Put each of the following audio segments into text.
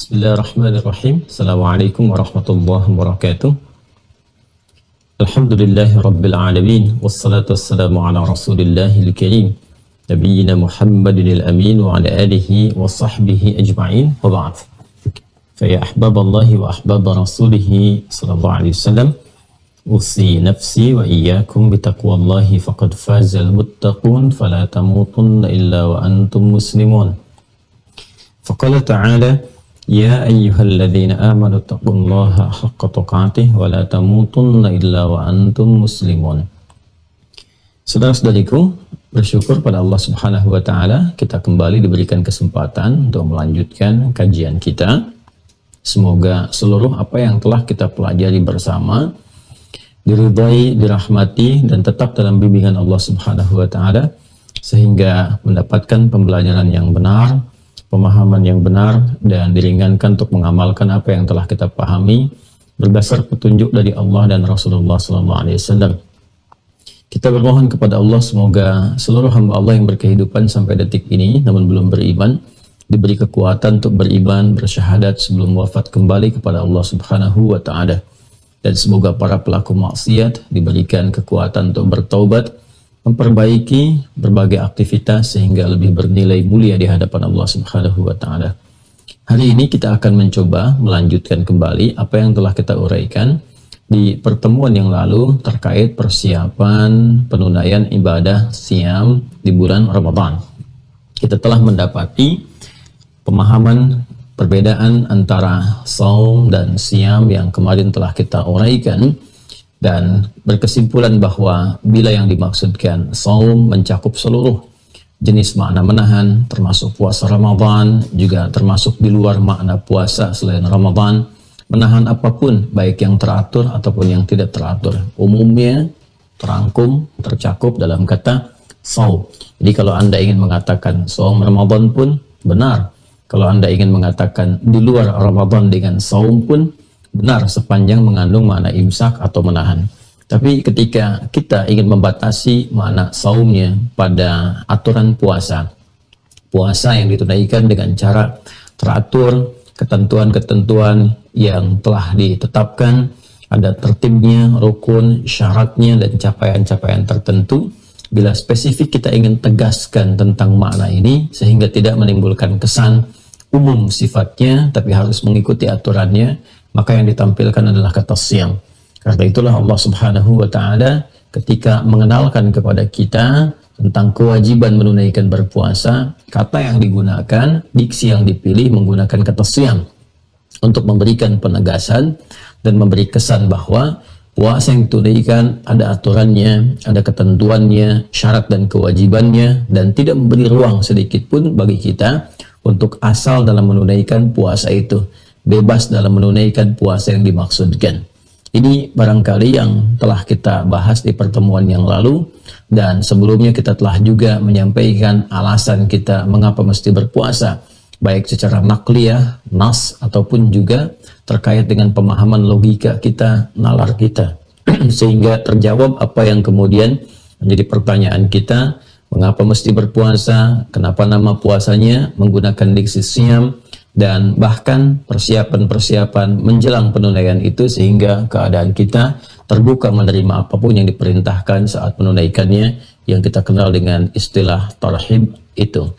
Bismillahirrahmanirrahim. Assalamualaikum warahmatullahi wabarakatuh. Alhamdulillahi rabbil alamin. Wassalatu wassalamu ala rasulillahil karim Nabiyyina Muhammadin al-amin wa ala alihi wa sahbihi ajma'in wa ba'd. Faya ahbaballahi wa ahbab rasulihi sallallahu alaihi wasallam, usi nafsi wa iyyakum bitaqwallahi faqad fazal muttaqun fala tamutunna illa wa antum muslimun. Faqala ta'ala Ya ayyuhalladzina amanu taqullaha haqqa tuqatih wa la tamutunna illa wa antum muslimun. Saudara-saudariku, bersyukur pada Allah Subhanahu wa taala kita kembali diberikan kesempatan untuk melanjutkan kajian kita. Semoga seluruh apa yang telah kita pelajari bersama diridhai, dirahmati dan tetap dalam bimbingan Allah Subhanahu wa taala sehingga mendapatkan pembelajaran yang benar, pemahaman yang benar, dan diringankan untuk mengamalkan apa yang telah kita pahami berdasar petunjuk dari Allah dan Rasulullah SAW. Kita bermohon kepada Allah semoga seluruh hamba Allah yang berkehidupan sampai detik ini namun belum beriman diberi kekuatan untuk beriman, bersyahadat sebelum wafat kembali kepada Allah Subhanahu wa taala. Dan semoga para pelaku maksiat diberikan kekuatan untuk bertaubat, memperbaiki berbagai aktivitas sehingga lebih bernilai mulia di hadapan Allah Subhanahu wa taala. Hari ini kita akan mencoba melanjutkan kembali apa yang telah kita uraikan di pertemuan yang lalu terkait persiapan penunaian ibadah siam di bulan Ramadan. Kita telah mendapati pemahaman perbedaan antara saum dan siam yang kemarin telah kita uraikan, dan berkesimpulan bahwa bila yang dimaksudkan saum mencakup seluruh jenis makna menahan, termasuk puasa Ramadan, juga termasuk di luar makna puasa selain Ramadan, menahan apapun baik yang teratur ataupun yang tidak teratur, umumnya terangkum, tercakup dalam kata saum. Jadi kalau Anda ingin mengatakan saum Ramadan pun benar, kalau Anda ingin mengatakan di luar Ramadan dengan saum pun benar sepanjang mengandung makna imsak atau menahan. Tapi ketika kita ingin membatasi makna saumnya pada aturan puasa, puasa yang ditunaikan dengan cara teratur, ketentuan-ketentuan yang telah ditetapkan, ada tertibnya, rukun, syaratnya, dan capaian-capaian tertentu. Bila spesifik kita ingin tegaskan tentang makna ini sehingga tidak menimbulkan kesan umum sifatnya tapi harus mengikuti aturannya, maka yang ditampilkan adalah kata siam. Karena itulah Allah Subhanahu wa taala ketika mengenalkan kepada kita tentang kewajiban menunaikan berpuasa, kata yang digunakan, diksi yang dipilih menggunakan kata siam untuk memberikan penegasan dan memberi kesan bahwa puasa yang ditunaikan ada aturannya, ada ketentuannya, syarat dan kewajibannya, dan tidak memberi ruang sedikit pun bagi kita untuk asal dalam menunaikan puasa itu, bebas dalam menunaikan puasa yang dimaksudkan. Ini barangkali yang telah kita bahas di pertemuan yang lalu, dan sebelumnya kita telah juga menyampaikan alasan kita mengapa mesti berpuasa, baik secara nakliyah, nas, ataupun juga terkait dengan pemahaman logika kita, nalar kita. Sehingga terjawab apa yang kemudian menjadi pertanyaan kita, mengapa mesti berpuasa, kenapa nama puasanya menggunakan diksi siam, dan bahkan persiapan-persiapan menjelang penunaian itu sehingga keadaan kita terbuka menerima apapun yang diperintahkan saat menunaikannya, yang kita kenal dengan istilah tarhib itu.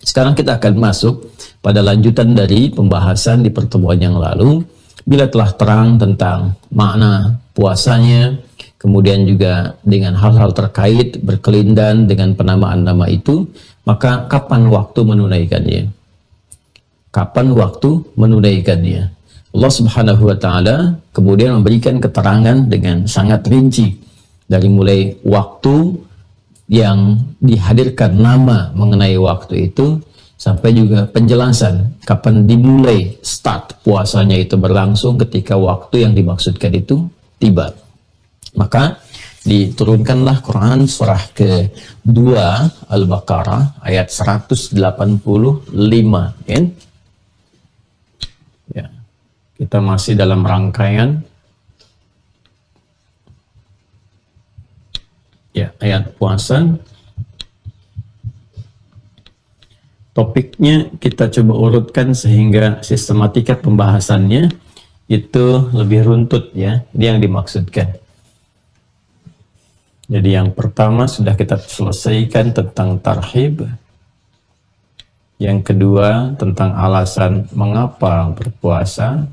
Sekarang kita akan masuk pada lanjutan dari pembahasan di pertemuan yang lalu. Bila telah terang tentang makna puasanya, kemudian juga dengan hal-hal terkait berkelindan dengan penamaan nama itu, maka kapan waktu menunaikannya? Kapan waktu menunaikannya? Allah Subhanahu wa taala kemudian memberikan keterangan dengan sangat rinci dari mulai waktu yang dihadirkan nama mengenai waktu itu sampai juga penjelasan kapan dimulai start puasanya itu berlangsung ketika waktu yang dimaksudkan itu tiba. Maka diturunkanlah Quran surah ke-2 Al-Baqarah ayat 185, ya. Ya, kita masih dalam rangkaian ya ayat puasa. topiknya kita coba urutkan sehingga sistematika pembahasannya itu lebih runtut ya. Ini yang dimaksudkan. Jadi yang pertama sudah kita selesaikan tentang tarhib. Yang kedua tentang alasan mengapa berpuasa.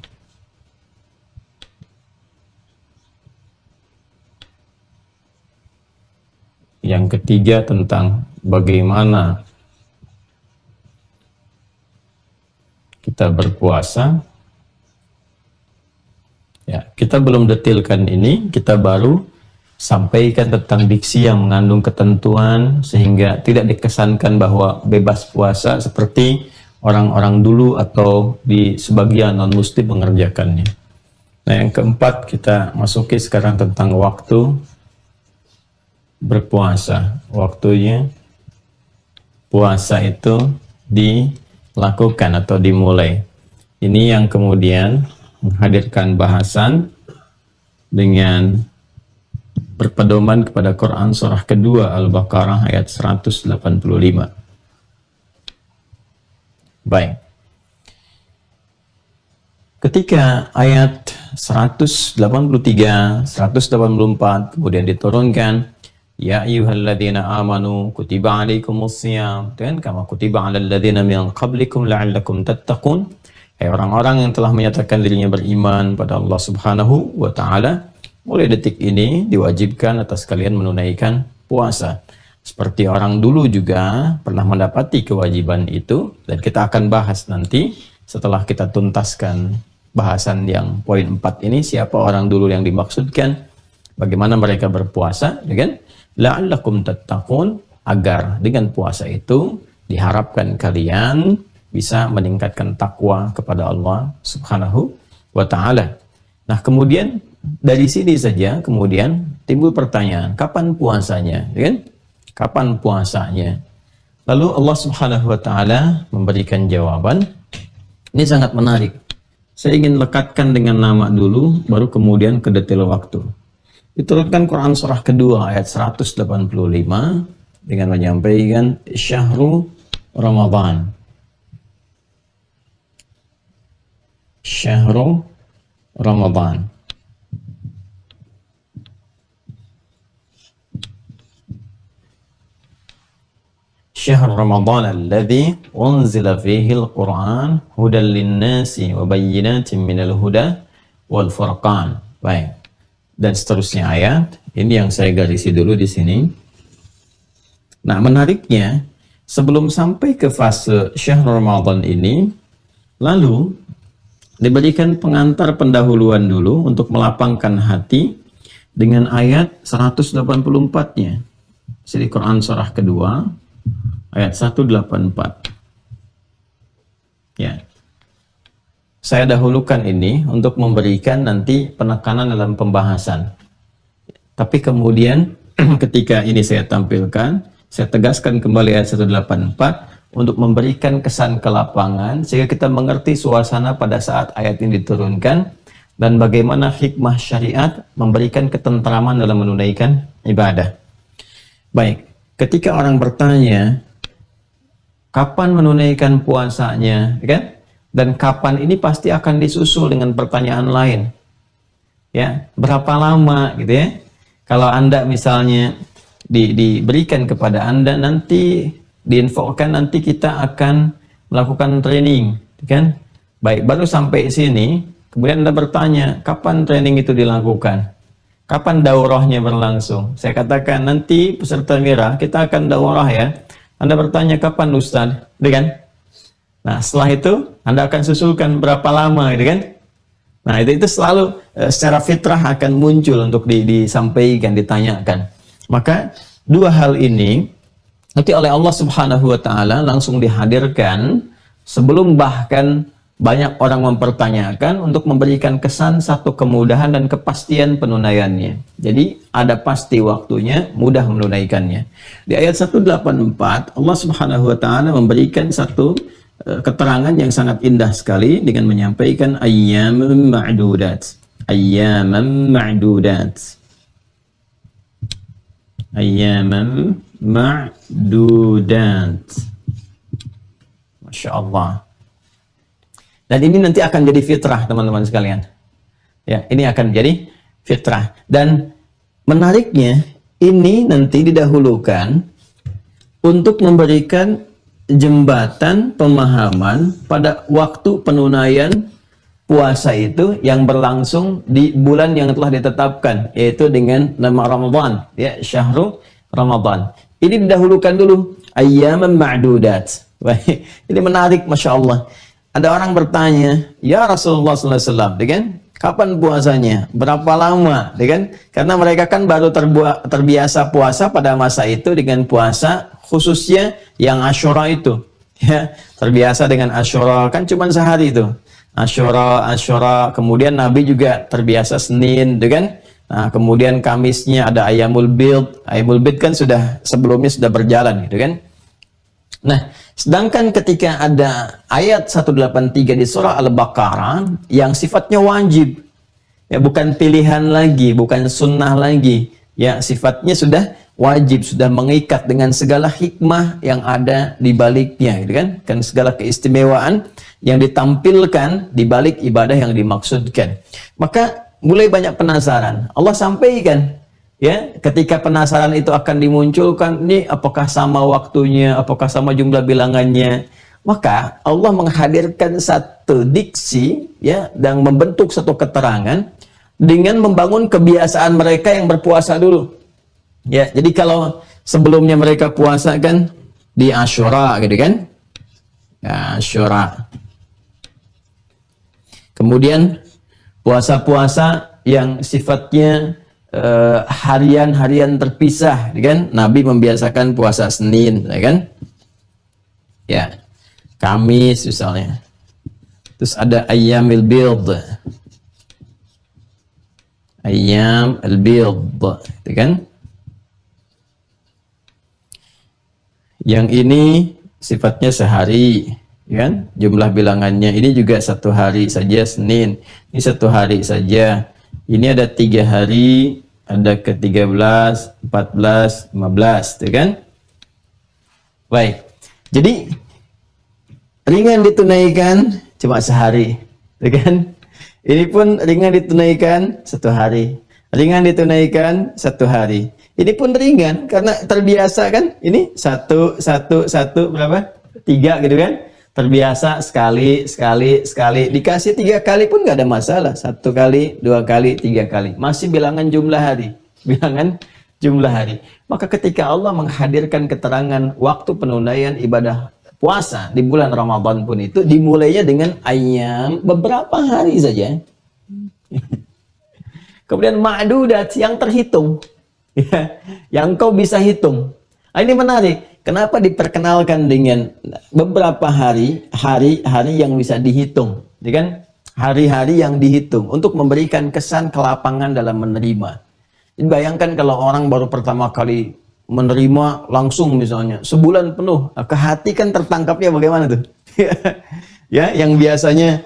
Yang ketiga tentang bagaimana kita berpuasa. Ya, kita belum detailkan ini, kita baru sampaikan tentang diksi yang mengandung ketentuan sehingga tidak dikesankan bahwa bebas puasa seperti orang-orang dulu atau di sebagian non-muslim mengerjakannya. Nah, yang keempat kita masuki sekarang tentang waktu berpuasa. Waktunya puasa itu dilakukan atau dimulai. Ini yang kemudian menghadirkan bahasan dengan berpedoman kepada Quran surah kedua Al-Baqarah ayat 185. Baik. Ketika ayat 183, 184 kemudian diturunkan, ya ayyuhalladzina amanu kutiba alaikumusiyam dan kama kutiba alal ladzina min qablikum la'allakum tattaqun. Hai orang-orang yang telah menyatakan dirinya beriman pada Allah Subhanahu wa taala, mulai detik ini diwajibkan atas kalian menunaikan puasa. Seperti orang dulu juga pernah mendapati kewajiban itu, dan kita akan bahas nanti setelah kita tuntaskan bahasan yang poin 4 ini, siapa orang dulu yang dimaksudkan, bagaimana mereka berpuasa, ya kan? La'allakum tattaqun, agar dengan puasa itu diharapkan kalian bisa meningkatkan takwa kepada Allah Subhanahu wa taala. Nah, kemudian dari sini saja kemudian timbul pertanyaan, kapan puasanya, ya kan? Kapan puasanya? Lalu Allah Subhanahu wa taala memberikan jawaban. Ini sangat menarik. Saya ingin lekatkan dengan nama dulu, baru kemudian ke detail waktu. Diturunkan Quran surah kedua ayat 185 dengan menyampaikan syahrul Ramadan. Syahrul Ramadan. Syahr Ramadan alladzi unzila fihi al-Qur'an hudan lin-nasi wa bayyinatin minal huda wal furqan. Baik. Dan seterusnya ayat. Ini yang saya garisi dulu di sini. Nah, menariknya sebelum sampai ke fase syahr Ramadan ini, lalu diberikan pengantar pendahuluan dulu untuk melapangkan hati dengan ayat 184-nya. Di Quran surah kedua ayat 184. Ya. Saya dahulukan ini untuk memberikan nanti penekanan dalam pembahasan. Tapi kemudian ketika ini saya tampilkan, saya tegaskan kembali ayat 184 untuk memberikan kesan ke lapangan sehingga kita mengerti suasana pada saat ayat ini diturunkan dan bagaimana hikmah syariat memberikan ketentraman dalam menunaikan ibadah. Baik, ketika orang bertanya kapan menunaikan puasanya, kan? Dan kapan ini pasti akan disusul dengan pertanyaan lain. Ya, berapa lama gitu ya? Kalau Anda misalnya diberikan kepada Anda nanti diinfokan nanti kita akan melakukan training, kan? Baik, baru sampai sini, kemudian Anda bertanya, kapan training itu dilakukan? Kapan daurahnya berlangsung? Saya katakan nanti peserta Mira kita akan daurah ya. Anda bertanya kapan Ustaz, gitu kan? Nah, setelah itu Anda akan susulkan berapa lama, gitu kan? Nah, itu selalu secara fitrah akan muncul untuk disampaikan, ditanyakan. Maka dua hal ini nanti oleh Allah Subhanahu wa taala langsung dihadirkan sebelum bahkan banyak orang mempertanyakan untuk memberikan kesan satu kemudahan dan kepastian penunaiannya. Jadi ada pasti waktunya, mudah menunaikannya. Di ayat 184 Allah Subhanahu wa taala memberikan satu keterangan yang sangat indah sekali dengan menyampaikan ayyaman ma'dudat. Ayyaman ma'dudat. Ayyaman ma'dudat. Masya Allah. Dan ini nanti akan jadi fitrah teman-teman sekalian. Ya, ini akan jadi fitrah. Dan menariknya, ini nanti didahulukan untuk memberikan jembatan pemahaman pada waktu penunaian puasa itu yang berlangsung di bulan yang telah ditetapkan, yaitu dengan nama Ramadan, ya, syahrul Ramadan. Ini didahulukan dulu, ayyaman ma'dudat. Ini menarik, Masya Allah. Ada orang bertanya, ya Rasulullah SAW, kan? Kapan puasanya? Berapa lama? Kan? Karena mereka kan baru terbiasa puasa pada masa itu dengan puasa khususnya yang Asyura itu. Ya, terbiasa dengan Asyura, kan cuma sehari itu. Asyura, kemudian Nabi juga terbiasa Senin, kan? Nah, kemudian Kamisnya ada Ayyamul Bid. Ayyamul Bid kan sudah sebelumnya sudah berjalan, gitu kan? Nah, sedangkan ketika ada ayat 183 di surah Al-Baqarah yang sifatnya wajib, ya, bukan pilihan lagi, bukan sunnah lagi, ya, sifatnya sudah wajib, sudah mengikat dengan segala hikmah yang ada di baliknya, gitu kan? Kan segala keistimewaan yang ditampilkan di balik ibadah yang dimaksudkan. Maka mulai banyak penasaran. Allah sampaikan, ya, ketika penasaran itu akan dimunculkan, ini apakah sama waktunya, apakah sama jumlah bilangannya, maka Allah menghadirkan satu diksi, ya, dan membentuk satu keterangan dengan membangun kebiasaan mereka yang berpuasa dulu. Ya, jadi kalau sebelumnya mereka puasa kan di Asyura, gitu kan? Ya, Asyura. Kemudian puasa-puasa yang sifatnya harian-harian terpisah, kan? Nabi membiasakan puasa Senin, ya kan? Ya, Kamis misalnya. Terus ada Ayyamil Bid, Ayyam al-Bid, ya kan? Yang ini sifatnya sehari, ya kan? Jumlah bilangannya ini juga satu hari saja Senin, ini satu hari saja. Ini ada 3 hari, ada ke-13, 14, 15, ya kan? Baik. Jadi ringan ditunaikan cuma sehari, ya kan? Ini pun ringan ditunaikan 1 hari. Ringan ditunaikan 1 hari. Ini pun ringan karena terbiasa kan? Ini 1 berapa? 3 gitu kan? Terbiasa sekali, dikasih 3 kali pun nggak ada masalah. 1 kali, 2 kali, 3 kali, masih bilangan jumlah hari, Maka ketika Allah menghadirkan keterangan waktu penunaian ibadah puasa di bulan Ramadan pun itu dimulainya dengan ayam beberapa hari saja. Kemudian ma'dudat yang terhitung, ya, yang kau bisa hitung. Nah, ini menarik. Kenapa diperkenalkan dengan beberapa hari yang bisa dihitung, ya kan? Hari-hari yang dihitung untuk memberikan kesan kelapangan dalam menerima. Jadi bayangkan kalau orang baru pertama kali menerima langsung misalnya sebulan penuh, ke hati kan tertangkapnya bagaimana tuh? Ya, yang biasanya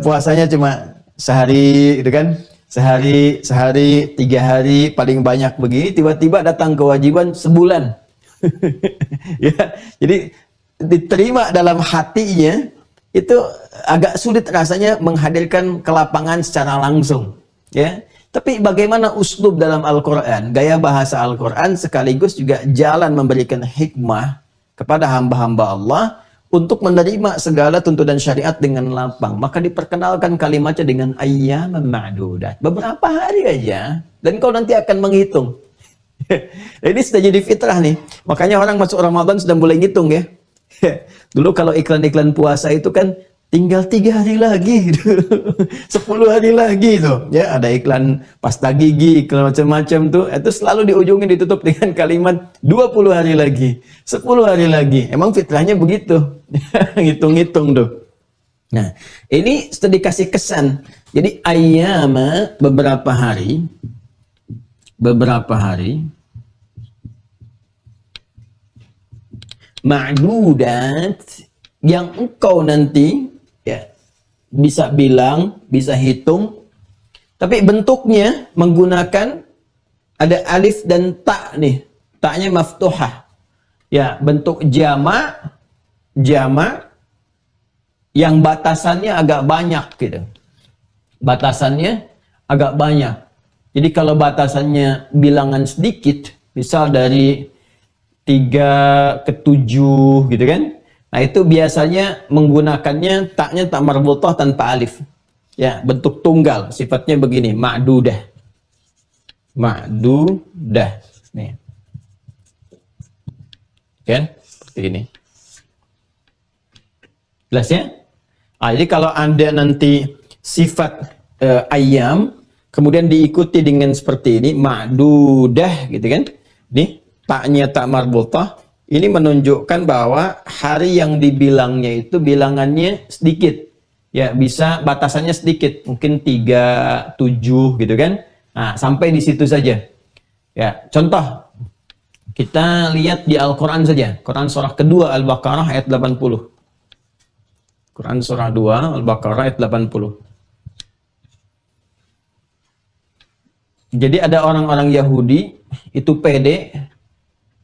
puasanya cuma sehari, gitu kan? Sehari, 3 hari paling banyak begini, tiba-tiba datang kewajiban sebulan. Ya, jadi diterima dalam hatinya itu agak sulit rasanya menghadirkan kelapangan secara langsung, ya. Tapi bagaimana uslub dalam Al-Quran, gaya bahasa Al-Quran sekaligus juga jalan memberikan hikmah kepada hamba-hamba Allah untuk menerima segala tuntunan syariat dengan lapang. Maka diperkenalkan kalimatnya dengan ayyaman ma'dudat, beberapa hari aja, dan kau nanti akan menghitung. Ini sudah jadi fitrah nih. Makanya orang masuk Ramadan sudah mulai ngitung, ya. Dulu kalau iklan-iklan puasa itu kan tinggal 3 hari lagi, 10 hari lagi tuh, ya, ada iklan pasta gigi, iklan macam-macam tuh, itu selalu di ujungnya ditutup dengan kalimat 20 hari lagi, 10 hari lagi. Emang fitrahnya begitu. Ngitung-ngitung tuh. Nah, ini sudah dikasih kesan. Jadi ayyama beberapa hari ma'dudat yang engkau nanti, ya, bisa bilang, bisa hitung, tapi bentuknya menggunakan ada alif dan ta nih, taknya maftuhah, ya, bentuk jama, yang batasannya agak banyak gitu. Batasannya agak banyak. Jadi kalau batasannya bilangan sedikit, misal dari 3 ke 7 gitu kan. Nah, itu biasanya menggunakannya taknya tak marbutah tanpa alif. Ya, bentuk tunggal, sifatnya begini, ma'dudah. Ma'dudah. Nih. Kan? Seperti ini. Jelas ya? Nah, jadi kalau Anda nanti sifat ayam, kemudian diikuti dengan seperti ini, ma'dudah gitu kan. Nih, taknya tak marbutah. Ini menunjukkan bahwa hari yang dibilangnya itu bilangannya sedikit. Ya, bisa batasannya sedikit. Mungkin 3, 7 gitu kan. Nah, sampai di situ saja. Ya, contoh. Kita lihat di Al-Quran saja. Quran surah kedua Al-Baqarah ayat 80. Quran surah 2 Al-Baqarah ayat 80. Jadi ada orang-orang Yahudi itu pede,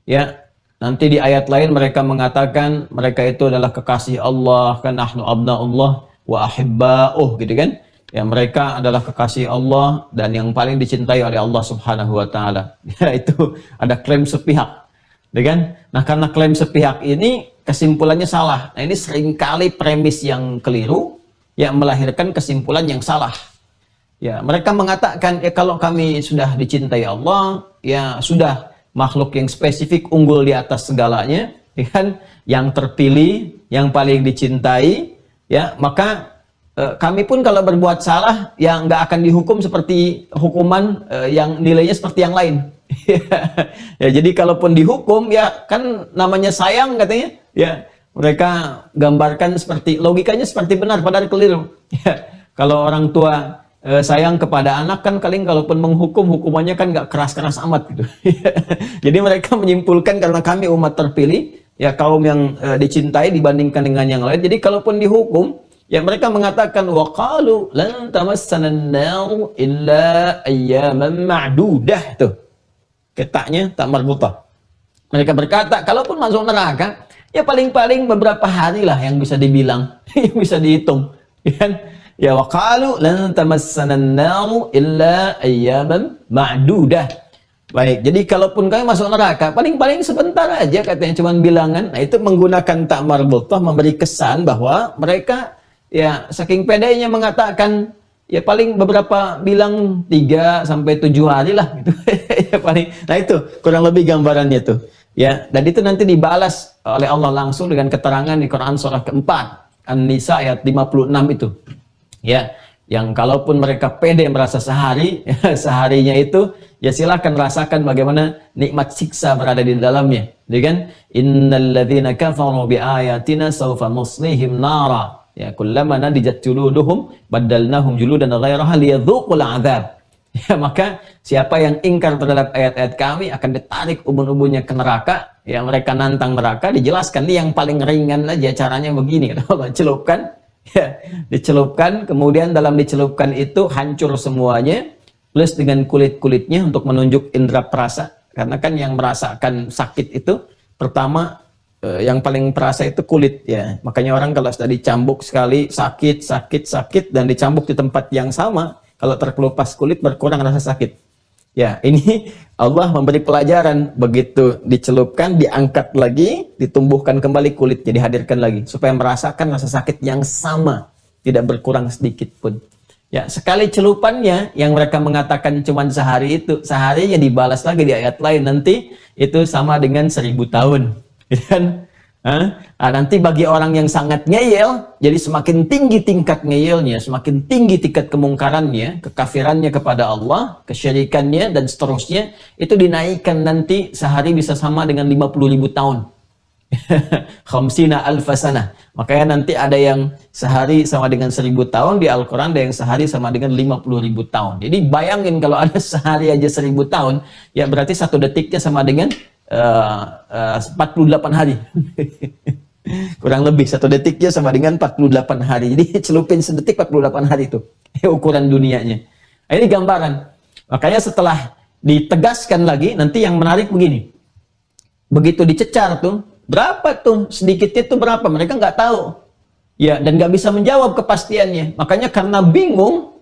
ya, nanti di ayat lain mereka mengatakan mereka itu adalah kekasih Allah, kan nahnu abnaullah wa ahibba'uh gitu kan. Ya, mereka adalah kekasih Allah dan yang paling dicintai oleh Allah Subhanahu wa taala. Ya, itu ada klaim sepihak. Ya kan? Nah, karena klaim sepihak ini kesimpulannya salah. Nah, ini seringkali premis yang keliru yang melahirkan kesimpulan yang salah. Ya, mereka mengatakan ya kalau kami sudah dicintai Allah, ya sudah makhluk yang spesifik unggul di atas segalanya, ya kan? Yang terpilih, yang paling dicintai, ya, maka kami pun kalau berbuat salah ya nggak akan dihukum seperti hukuman yang nilainya seperti yang lain. Ya, jadi kalaupun dihukum ya kan namanya sayang katanya. Ya, mereka gambarkan seperti logikanya seperti benar padahal keliru. Ya, kalau orang tua sayang kepada anak kan kalaupun menghukum hukumannya kan nggak keras-keras amat gitu. Jadi mereka menyimpulkan karena kami umat terpilih, ya kaum yang dicintai dibandingkan dengan yang lain. Jadi kalaupun dihukum, ya mereka mengatakan waqalu lan tamassana an-nar illa ayyaman ma'dudah tuh. Ketaknya tak marbutah. Mereka berkata kalaupun masuk neraka, ya paling-paling beberapa hari lah yang bisa dibilang, yang bisa dihitung, ya kan? Ya waqalu lan tamassana an-nar illa ayyaman ma'dudah. Baik, jadi kalaupun kami masuk neraka, paling-paling sebentar aja katanya cuman bilangan. Nah, itu menggunakan tak marbutah memberi kesan bahwa mereka ya saking pedenya mengatakan ya paling beberapa bilang 3 sampai 7 hari lah gitu. Ya paling. Nah, itu kurang lebih gambarannya tuh. Ya, dan itu nanti dibalas oleh Allah langsung dengan keterangan di Quran surah keempat An-Nisa ayat 56 itu. Ya, yang kalaupun mereka pede merasa sehari, ya, seharinya itu, ya silakan rasakan bagaimana nikmat siksa berada di dalamnya. Jadi kan, innal ladzina kafaru bi ayatina sawfa nuslihim nara. Ya, kullama nadijat juluduhum baddalnahum juludan ghairaha liyadzuqul adzab. Ya, maka siapa yang ingkar terhadap ayat-ayat kami akan ditarik ubun-ubunnya ke neraka. Ya, mereka nantang neraka, dijelaskan nih yang paling ringan aja caranya begini, kata Allah, celupkan. Ya, dicelupkan, kemudian dalam dicelupkan itu hancur semuanya, plus dengan kulit-kulitnya untuk menunjuk indera perasa. Karena kan yang merasakan sakit itu pertama yang paling perasa itu kulit ya. Makanya orang kalau sudah dicambuk sekali sakit dan dicambuk di tempat yang sama, kalau terkelupas kulit berkurang rasa sakit. Ya, ini Allah memberi pelajaran, begitu dicelupkan, diangkat lagi, ditumbuhkan kembali kulitnya, dihadirkan lagi supaya merasakan rasa sakit yang sama, tidak berkurang sedikit pun. Ya, sekali celupannya yang mereka mengatakan cuma sehari itu, seharinya dibalas lagi di ayat lain nanti itu sama dengan 1000 tahun. Dan nanti bagi orang yang sangat ngeyel, jadi semakin tinggi tingkat ngeyelnya, semakin tinggi tingkat kemungkarannya, kekafirannya kepada Allah, kesyirikannya dan seterusnya, itu dinaikkan nanti sehari bisa sama dengan 50.000 tahun. Khamsina alfasana. Makanya nanti ada yang sehari sama dengan 1000 tahun di Al-Quran, ada yang sehari sama dengan 50.000 tahun. Jadi bayangin kalau ada sehari aja 1000 tahun, ya berarti 1 detiknya sama dengan 48 hari. Kurang lebih 1 detiknya sama dengan 48 hari. Jadi celupin sedetik 48 hari itu ukuran dunianya. Nah, ini gambaran. Makanya setelah ditegaskan lagi, nanti yang menarik begini. Begitu dicecar tuh, berapa tuh sedikitnya tuh berapa? Mereka nggak tahu. Ya, dan nggak bisa menjawab kepastiannya. Makanya karena bingung,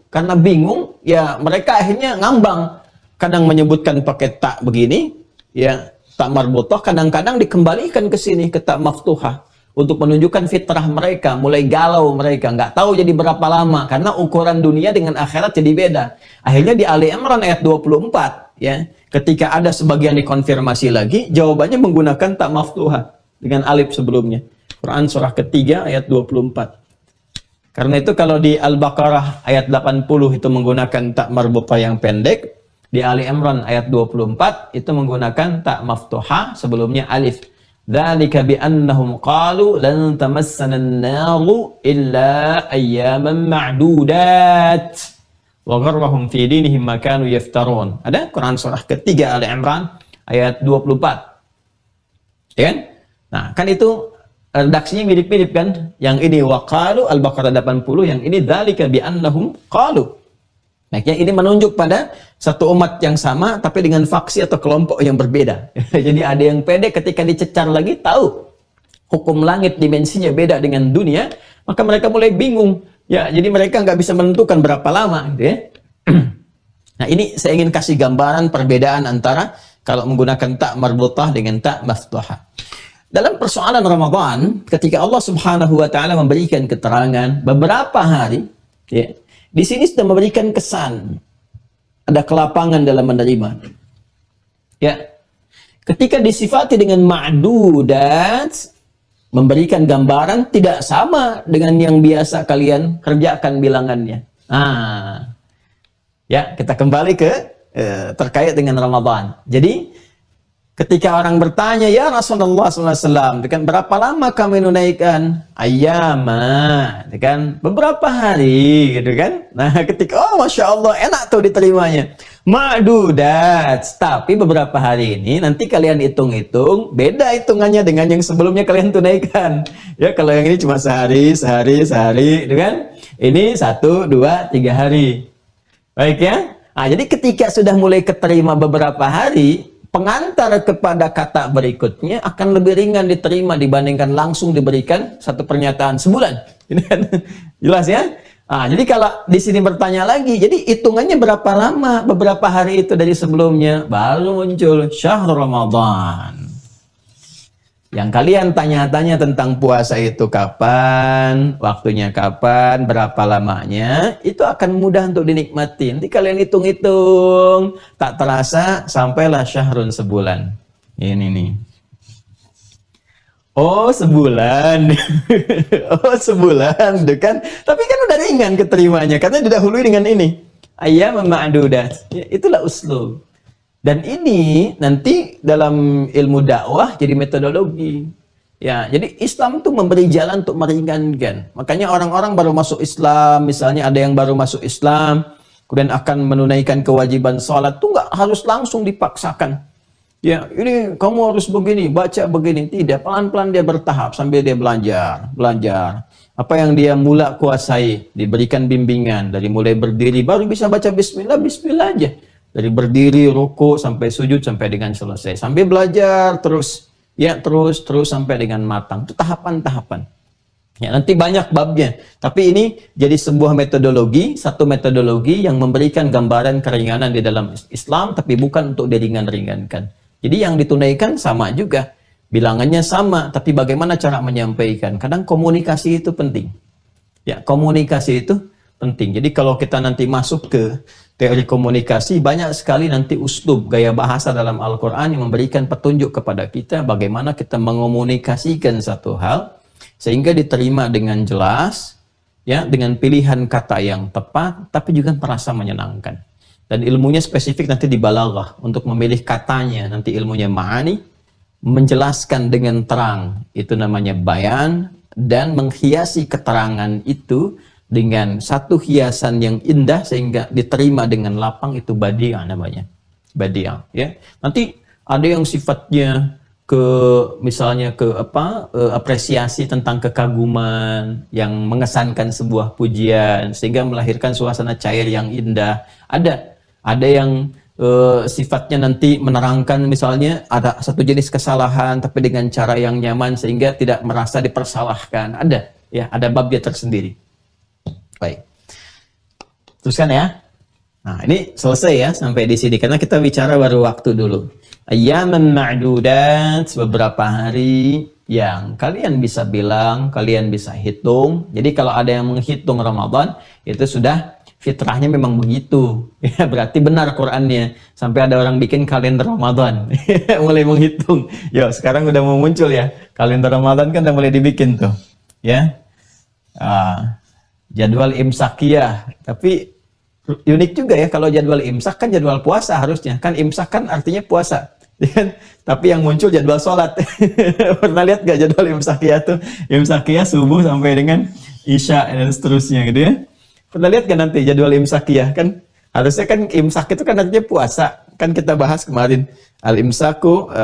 ya mereka akhirnya ngambang. Kadang menyebutkan pakai tak begini, ya tak marbutah, kadang-kadang dikembalikan ke sini ke tak maftuhah untuk menunjukkan fitrah mereka, mulai galau mereka, nggak tahu jadi berapa lama karena ukuran dunia dengan akhirat jadi beda. Akhirnya di Ali Imran ayat 24, ya, ketika ada sebagian dikonfirmasi lagi, jawabannya menggunakan tak maftuhah dengan alif sebelumnya. Quran surah ketiga ayat 24. Karena itu kalau di Al-Baqarah ayat 80 itu menggunakan tak marbutah yang pendek, di Ali Imran ayat 24 itu menggunakan tak maftuhah sebelumnya alif. Dzalika bi annahum qalu lan tamassana an-naru illa ayyaman ma'dudat wa gharrahum fi dinihim ma kanu yaftarun. Ada Quran surah ketiga Ali Imran ayat 24. Ya kan? Nah, kan itu redaksinya mirip-mirip kan? Yang ini waqalu Al-Baqarah 80, yang ini dzalika bi annahum qalu. Makanya ini menunjuk pada satu umat yang sama tapi dengan faksi atau kelompok yang berbeda. Jadi ada yang pede ketika dicecar lagi tahu hukum langit dimensinya beda dengan dunia, maka mereka mulai bingung. Ya, jadi mereka nggak bisa menentukan berapa lama, gitu ya. Nah, ini saya ingin kasih gambaran perbedaan antara kalau menggunakan tak marbutah dengan tak maftuhah. Dalam persoalan Ramadan, ketika Allah Subhanahu wa taala memberikan keterangan beberapa hari, ya, di sini sudah memberikan kesan ada kelapangan dalam menerima. Ya. Ketika disifati dengan ma'dudat, memberikan gambaran tidak sama dengan yang biasa kalian kerjakan bilangannya. Nah, ya, kita kembali ke terkait dengan Ramadan. Jadi ketika orang bertanya, ya Rasulullah SAW, kan berapa lama kami menunaikan? Ayyama, kan beberapa hari, gitu kan? Nah, ketika, oh Masya Allah, enak tuh diterimanya. Ma'dudat, tapi beberapa hari ini, nanti kalian hitung-hitung, beda hitungannya dengan yang sebelumnya kalian tunaikan. Ya, kalau yang ini cuma sehari, gitu kan? Ini 1, 2, 3 hari. Baik ya? Nah, jadi ketika sudah mulai keterima beberapa hari, pengantar kepada kata berikutnya akan lebih ringan diterima dibandingkan langsung diberikan satu pernyataan sebulan. Ini kan jelas ya? Nah, jadi kalau di sini bertanya lagi, jadi hitungannya berapa lama beberapa hari itu dari sebelumnya? Baru muncul syahrul Ramadan. Yang kalian tanya-tanya tentang puasa itu kapan, waktunya kapan, berapa lamanya, itu akan mudah untuk dinikmati. Nanti kalian hitung-hitung, tak terasa sampailah syahrun sebulan. Ini nih. Oh, sebulan. Oh, sebulan, gitu kan? Tapi kan udah ringan keterimanya, karena didahului dengan ini. Ayyam ma'dudat. Ya, itulah uslub. Dan ini nanti dalam ilmu dakwah jadi metodologi. Ya, jadi Islam itu memberi jalan untuk meringankan. Makanya orang-orang baru masuk Islam, misalnya ada yang baru masuk Islam, kemudian akan menunaikan kewajiban sholat, itu nggak harus langsung dipaksakan. Ya, ini kamu harus begini, baca begini. Tidak, pelan-pelan dia bertahap sambil dia belajar. Apa yang dia mula kuasai, diberikan bimbingan. Dari mulai berdiri, baru bisa baca bismillah, bismillah aja. Dari berdiri, ruku, sampai sujud, sampai dengan selesai. Sambil belajar terus, ya terus sampai dengan matang. Itu tahapan-tahapan. Ya, nanti banyak babnya. Tapi ini jadi sebuah metodologi, satu metodologi yang memberikan gambaran keringanan di dalam Islam, tapi bukan untuk diringan-ringankan. Jadi yang ditunaikan sama juga. Bilangannya sama, tapi bagaimana cara menyampaikan. Kadang komunikasi itu penting. Ya, komunikasi itu penting. Jadi kalau kita nanti masuk ke teori komunikasi, banyak sekali nanti uslub, gaya bahasa dalam Al-Quran yang memberikan petunjuk kepada kita bagaimana kita mengomunikasikan satu hal sehingga diterima dengan jelas, ya, dengan pilihan kata yang tepat, tapi juga terasa menyenangkan. Dan ilmunya spesifik nanti di balaghah untuk memilih katanya, nanti ilmunya ma'ani, menjelaskan dengan terang, itu namanya bayan, dan menghiasi keterangan itu dengan satu hiasan yang indah sehingga diterima dengan lapang, itu badi'ah namanya. Badi'ah, ya. Nanti ada yang sifatnya misalnya apresiasi tentang kekaguman yang mengesankan sebuah pujian sehingga melahirkan suasana cair yang indah. Ada yang sifatnya nanti menerangkan misalnya ada satu jenis kesalahan tapi dengan cara yang nyaman sehingga tidak merasa dipersalahkan. Ada. Ya, ada babnya tersendiri. Baik. Teruskan ya. Nah, ini selesai ya sampai di sini karena kita bicara baru waktu dulu. Ayyaman ma'dudat, beberapa hari yang kalian bisa bilang, kalian bisa hitung. Jadi kalau ada yang menghitung Ramadan, itu sudah fitrahnya memang begitu. Ya, berarti benar Qur'annya. Sampai ada orang bikin kalender Ramadan. Mulai menghitung. Yo, sekarang udah mau muncul ya. Kalender Ramadan kan udah mulai dibikin tuh. Ya. Jadwal imsakiyah. Tapi unik juga ya kalau jadwal imsak kan jadwal puasa harusnya. Kan imsak kan artinya puasa. Tapi yang muncul jadwal sholat. Pernah lihat gak jadwal imsakiyah tuh? Imsakiyah subuh sampai dengan isya dan seterusnya gitu ya. Pernah lihat gak nanti jadwal imsakiyah? Kan harusnya kan imsak itu kan artinya puasa. Kan kita bahas kemarin. Al-imsaku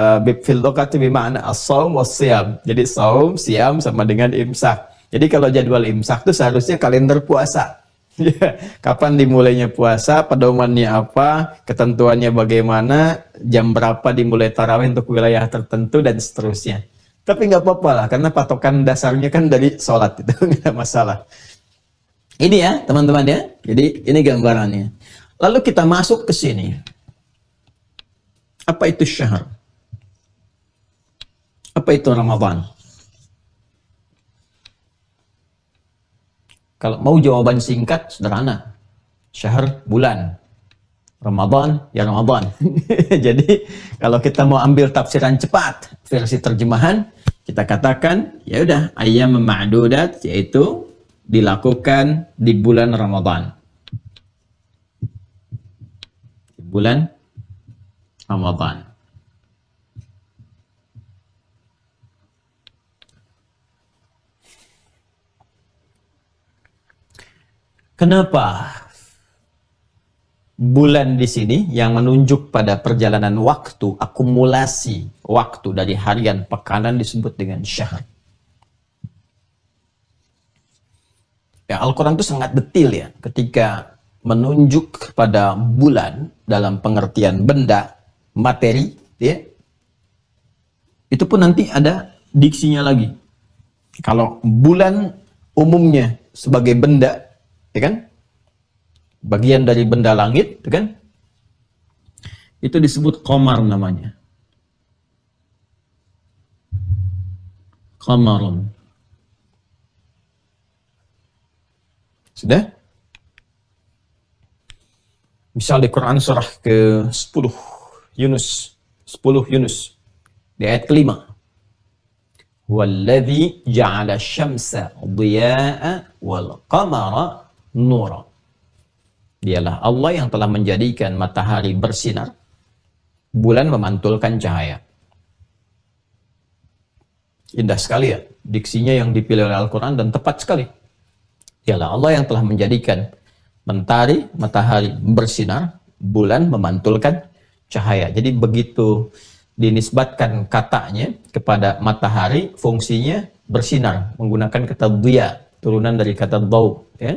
fil lughati bima'na as-shaum was-shiyam. Jadi saum, siam sama dengan imsak. Jadi kalau jadwal imsak itu seharusnya kalender puasa. Kapan dimulainya puasa, pedomannya apa, ketentuannya bagaimana, jam berapa dimulai tarawih untuk wilayah tertentu, dan seterusnya. Tapi nggak apa-apa lah, karena patokan dasarnya kan dari sholat, itu nggak ada masalah. Ini ya, teman-teman ya. Jadi ini gambarannya. Lalu kita masuk ke sini. Apa itu syahr? Apa itu Ramadan? Kalau mau jawaban singkat, sederhana. Syahr, bulan. Ramadan, ya Ramadan. Jadi, kalau kita mau ambil tafsiran cepat, versi terjemahan, kita katakan, ya udah, ayyam ma'dudat, yaitu dilakukan di bulan Ramadan. Di bulan Ramadan. Kenapa bulan di sini yang menunjuk pada perjalanan waktu, akumulasi waktu dari harian pekanan disebut dengan syahr? Ya, Al-Quran itu sangat detail ya ketika menunjuk pada bulan dalam pengertian benda, materi, ya. Itu pun nanti ada diksinya lagi. Kalau bulan umumnya sebagai benda, ya kan? Bagian dari benda langit, ya kan? Itu disebut qamar namanya. Qamarun. Sudah? Misal di Quran surah ke-10 Yunus, 10 Yunus di ayat ke-5. Walladzi ja'ala syamsa dhiya'a wal qamara nura. Dialah Allah yang telah menjadikan matahari bersinar, bulan memantulkan cahaya. Indah sekali ya diksinya yang dipilih oleh Al-Quran dan tepat sekali. Dialah Allah yang telah menjadikan matahari bersinar, bulan memantulkan cahaya. Jadi begitu dinisbatkan katanya kepada matahari, fungsinya bersinar menggunakan kata dhiya, turunan dari kata dhaw, ya.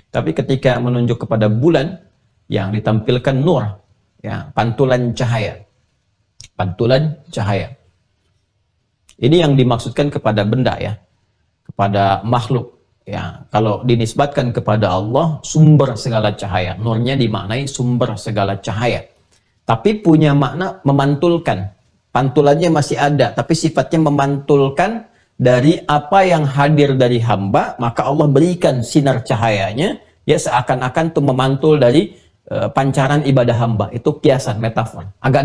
Tapi ketika menunjuk kepada bulan yang ditampilkan nur, ya, pantulan cahaya. Pantulan cahaya. Ini yang dimaksudkan kepada benda ya, kepada makhluk. Ya, kalau dinisbatkan kepada Allah, sumber segala cahaya. Nurnya dimaknai sumber segala cahaya. Tapi punya makna memantulkan. Pantulannya masih ada, tapi sifatnya memantulkan dari apa yang hadir dari hamba, maka Allah berikan sinar cahayanya, ya seakan-akan itu memantul dari pancaran ibadah hamba. Itu kiasan, metafor. Agak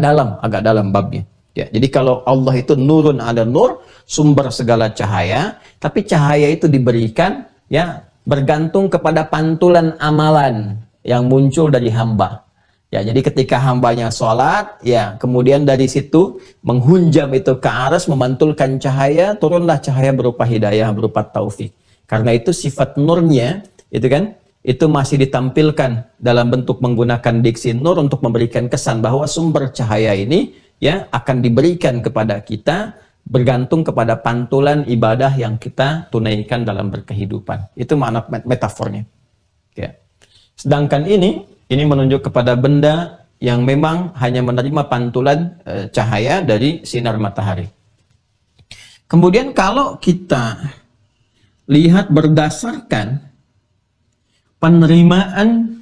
dalam babnya. Ya, jadi kalau Allah itu nurun ala nur, sumber segala cahaya, tapi cahaya itu diberikan ya bergantung kepada pantulan amalan yang muncul dari hamba. Ya, jadi ketika hambanya sholat, ya kemudian dari situ menghunjam itu ke aras, memantulkan cahaya, turunlah cahaya berupa hidayah, berupa taufik. Karena itu sifat nurnya, itu kan, itu masih ditampilkan dalam bentuk menggunakan diksi nur untuk memberikan kesan bahwa sumber cahaya ini ya akan diberikan kepada kita bergantung kepada pantulan ibadah yang kita tunaikan dalam berkehidupan. Itu makna metafornya. Ya. Sedangkan ini menunjuk kepada benda yang memang hanya menerima pantulan cahaya dari sinar matahari. Kemudian kalau kita lihat berdasarkan penerimaan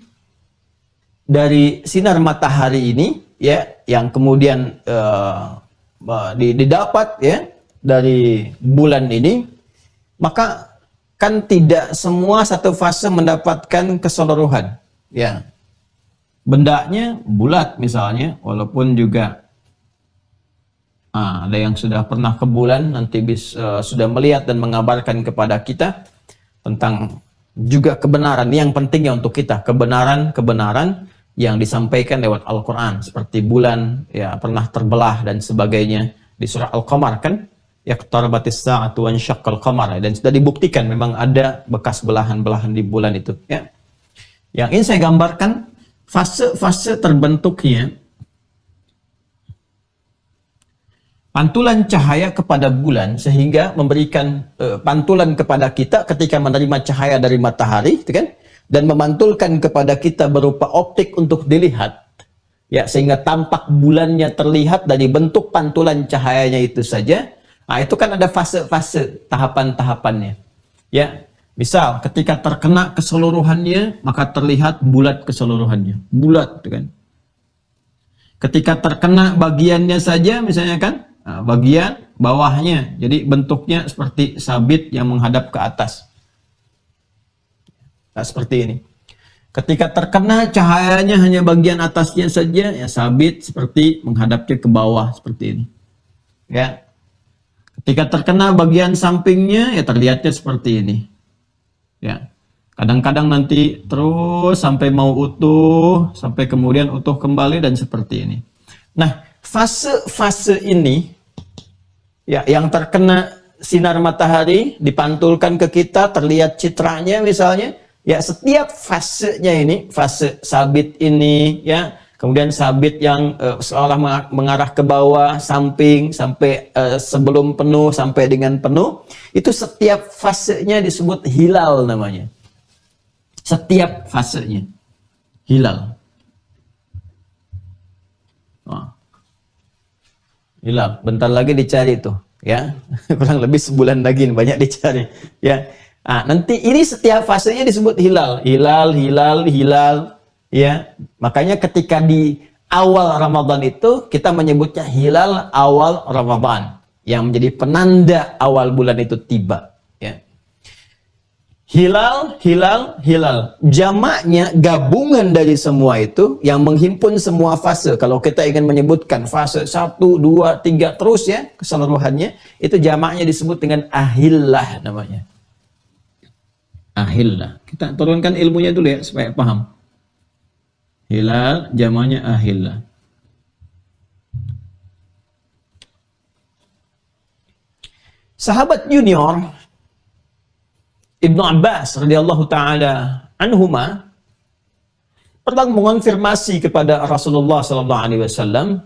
dari sinar matahari ini, ya, yang kemudian didapat, ya, dari bulan ini, maka kan tidak semua satu fase mendapatkan keseluruhan, ya. Bendanya bulat misalnya, walaupun juga ada yang sudah pernah ke bulan nanti sudah melihat dan mengabarkan kepada kita tentang juga kebenaran yang pentingnya untuk kita, kebenaran yang disampaikan lewat Al-Quran, seperti bulan, ya, pernah terbelah dan sebagainya di surah Al-Qamar, kan, yaqtarabatis sa'atu wansyaqqal qamar, dan sudah dibuktikan memang ada bekas belahan-belahan di bulan itu, ya. Yang ingin saya gambarkan fase-fase terbentuknya pantulan cahaya kepada bulan, sehingga memberikan pantulan kepada kita ketika menerima cahaya dari matahari, gitu kan, dan memantulkan kepada kita berupa optik untuk dilihat, ya, sehingga tampak bulannya terlihat dari bentuk pantulan cahayanya itu saja. Nah, itu kan ada fase-fase, tahapan-tahapannya, ya. Misal ketika terkena keseluruhannya, maka terlihat bulat keseluruhannya, bulat, gitu kan. Ketika terkena bagiannya saja, misalnya, kan, bagian bawahnya, jadi bentuknya seperti sabit yang menghadap ke atas. Nah, seperti ini. Ketika terkena cahayanya hanya bagian atasnya saja, ya, sabit seperti menghadapnya ke bawah, seperti ini. Ya. Ketika terkena bagian sampingnya, ya, terlihatnya seperti ini. Ya. Kadang-kadang nanti terus sampai mau utuh, sampai kemudian utuh kembali, dan seperti ini. Nah, fase-fase ini, ya, yang terkena sinar matahari dipantulkan ke kita, terlihat citranya misalnya, ya, setiap fasenya ini, fase sabit ini, ya, kemudian sabit yang seolah mengarah ke bawah, samping, sampai sebelum penuh, sampai dengan penuh, itu setiap fasenya disebut hilal namanya. Setiap fasenya hilal. Hilal, bentar lagi dicari tuh, ya. Kurang lebih sebulan lagi banyak dicari, ya. Nah, nanti ini setiap fasenya disebut hilal, ya. Makanya ketika di awal Ramadan itu kita menyebutnya hilal awal Ramadan, yang menjadi penanda awal bulan itu tiba, ya. Hilal. Jamaknya gabungan dari semua itu yang menghimpun semua fase. Kalau kita ingin menyebutkan fase 1, 2, 3 terus, ya, keseluruhannya, itu jamaknya disebut dengan ahillah namanya. Ahillah. Kita turunkan ilmunya dulu, ya, supaya paham. Hilal jamaknya ahillah. Sahabat junior Ibnu Abbas radhiyallahu taala anhuma pernah mengonfirmasi kepada Rasulullah sallallahu alaihi wasallam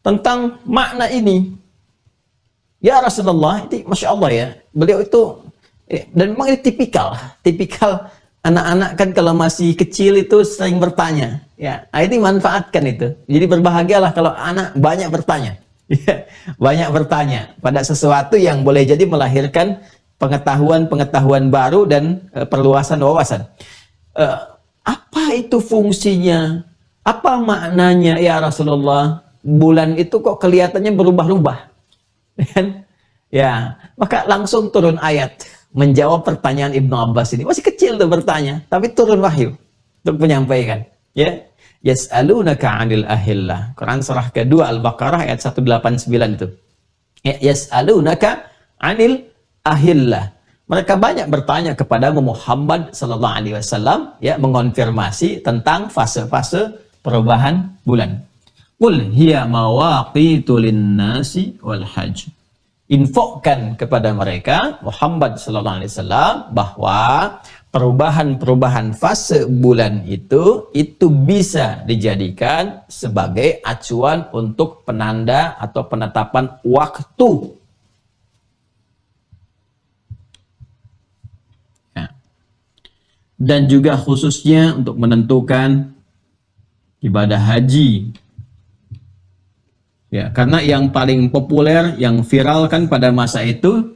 tentang makna ini. Ya Rasulullah, itu Masya Allah, ya, beliau itu, dan memang ini tipikal anak-anak kan kalau masih kecil itu sering bertanya, ya. Nah, ini manfaatkan itu. Jadi berbahagialah kalau anak banyak bertanya, ya, banyak bertanya pada sesuatu yang boleh jadi melahirkan pengetahuan baru dan perluasan wawasan. Apa itu fungsinya? Apa maknanya, ya Rasulullah? Bulan itu kok kelihatannya berubah-ubah, ya. Maka langsung turun ayat menjawab pertanyaan Ibnu Abbas ini. Masih kecil tuh bertanya, tapi turun wahyu untuk menyampaikan, ya. Yas'alunaka 'anil ahillah. Quran surah kedua Al-Baqarah ayat 189 itu. Ya, yas'alunaka 'anil ahillah. Mereka banyak bertanya kepada Muhammad sallallahu alaihi wasallam, ya, mengonfirmasi tentang fase-fase perubahan bulan. Qul hiya mawaqitu lin-nasi wal hajj. Infokan kepada mereka Muhammad sallallahu alaihi wasallam bahwa perubahan-perubahan fase bulan itu bisa dijadikan sebagai acuan untuk penanda atau penetapan waktu. Dan juga khususnya untuk menentukan ibadah haji, ya, karena yang paling populer, yang viral kan pada masa itu,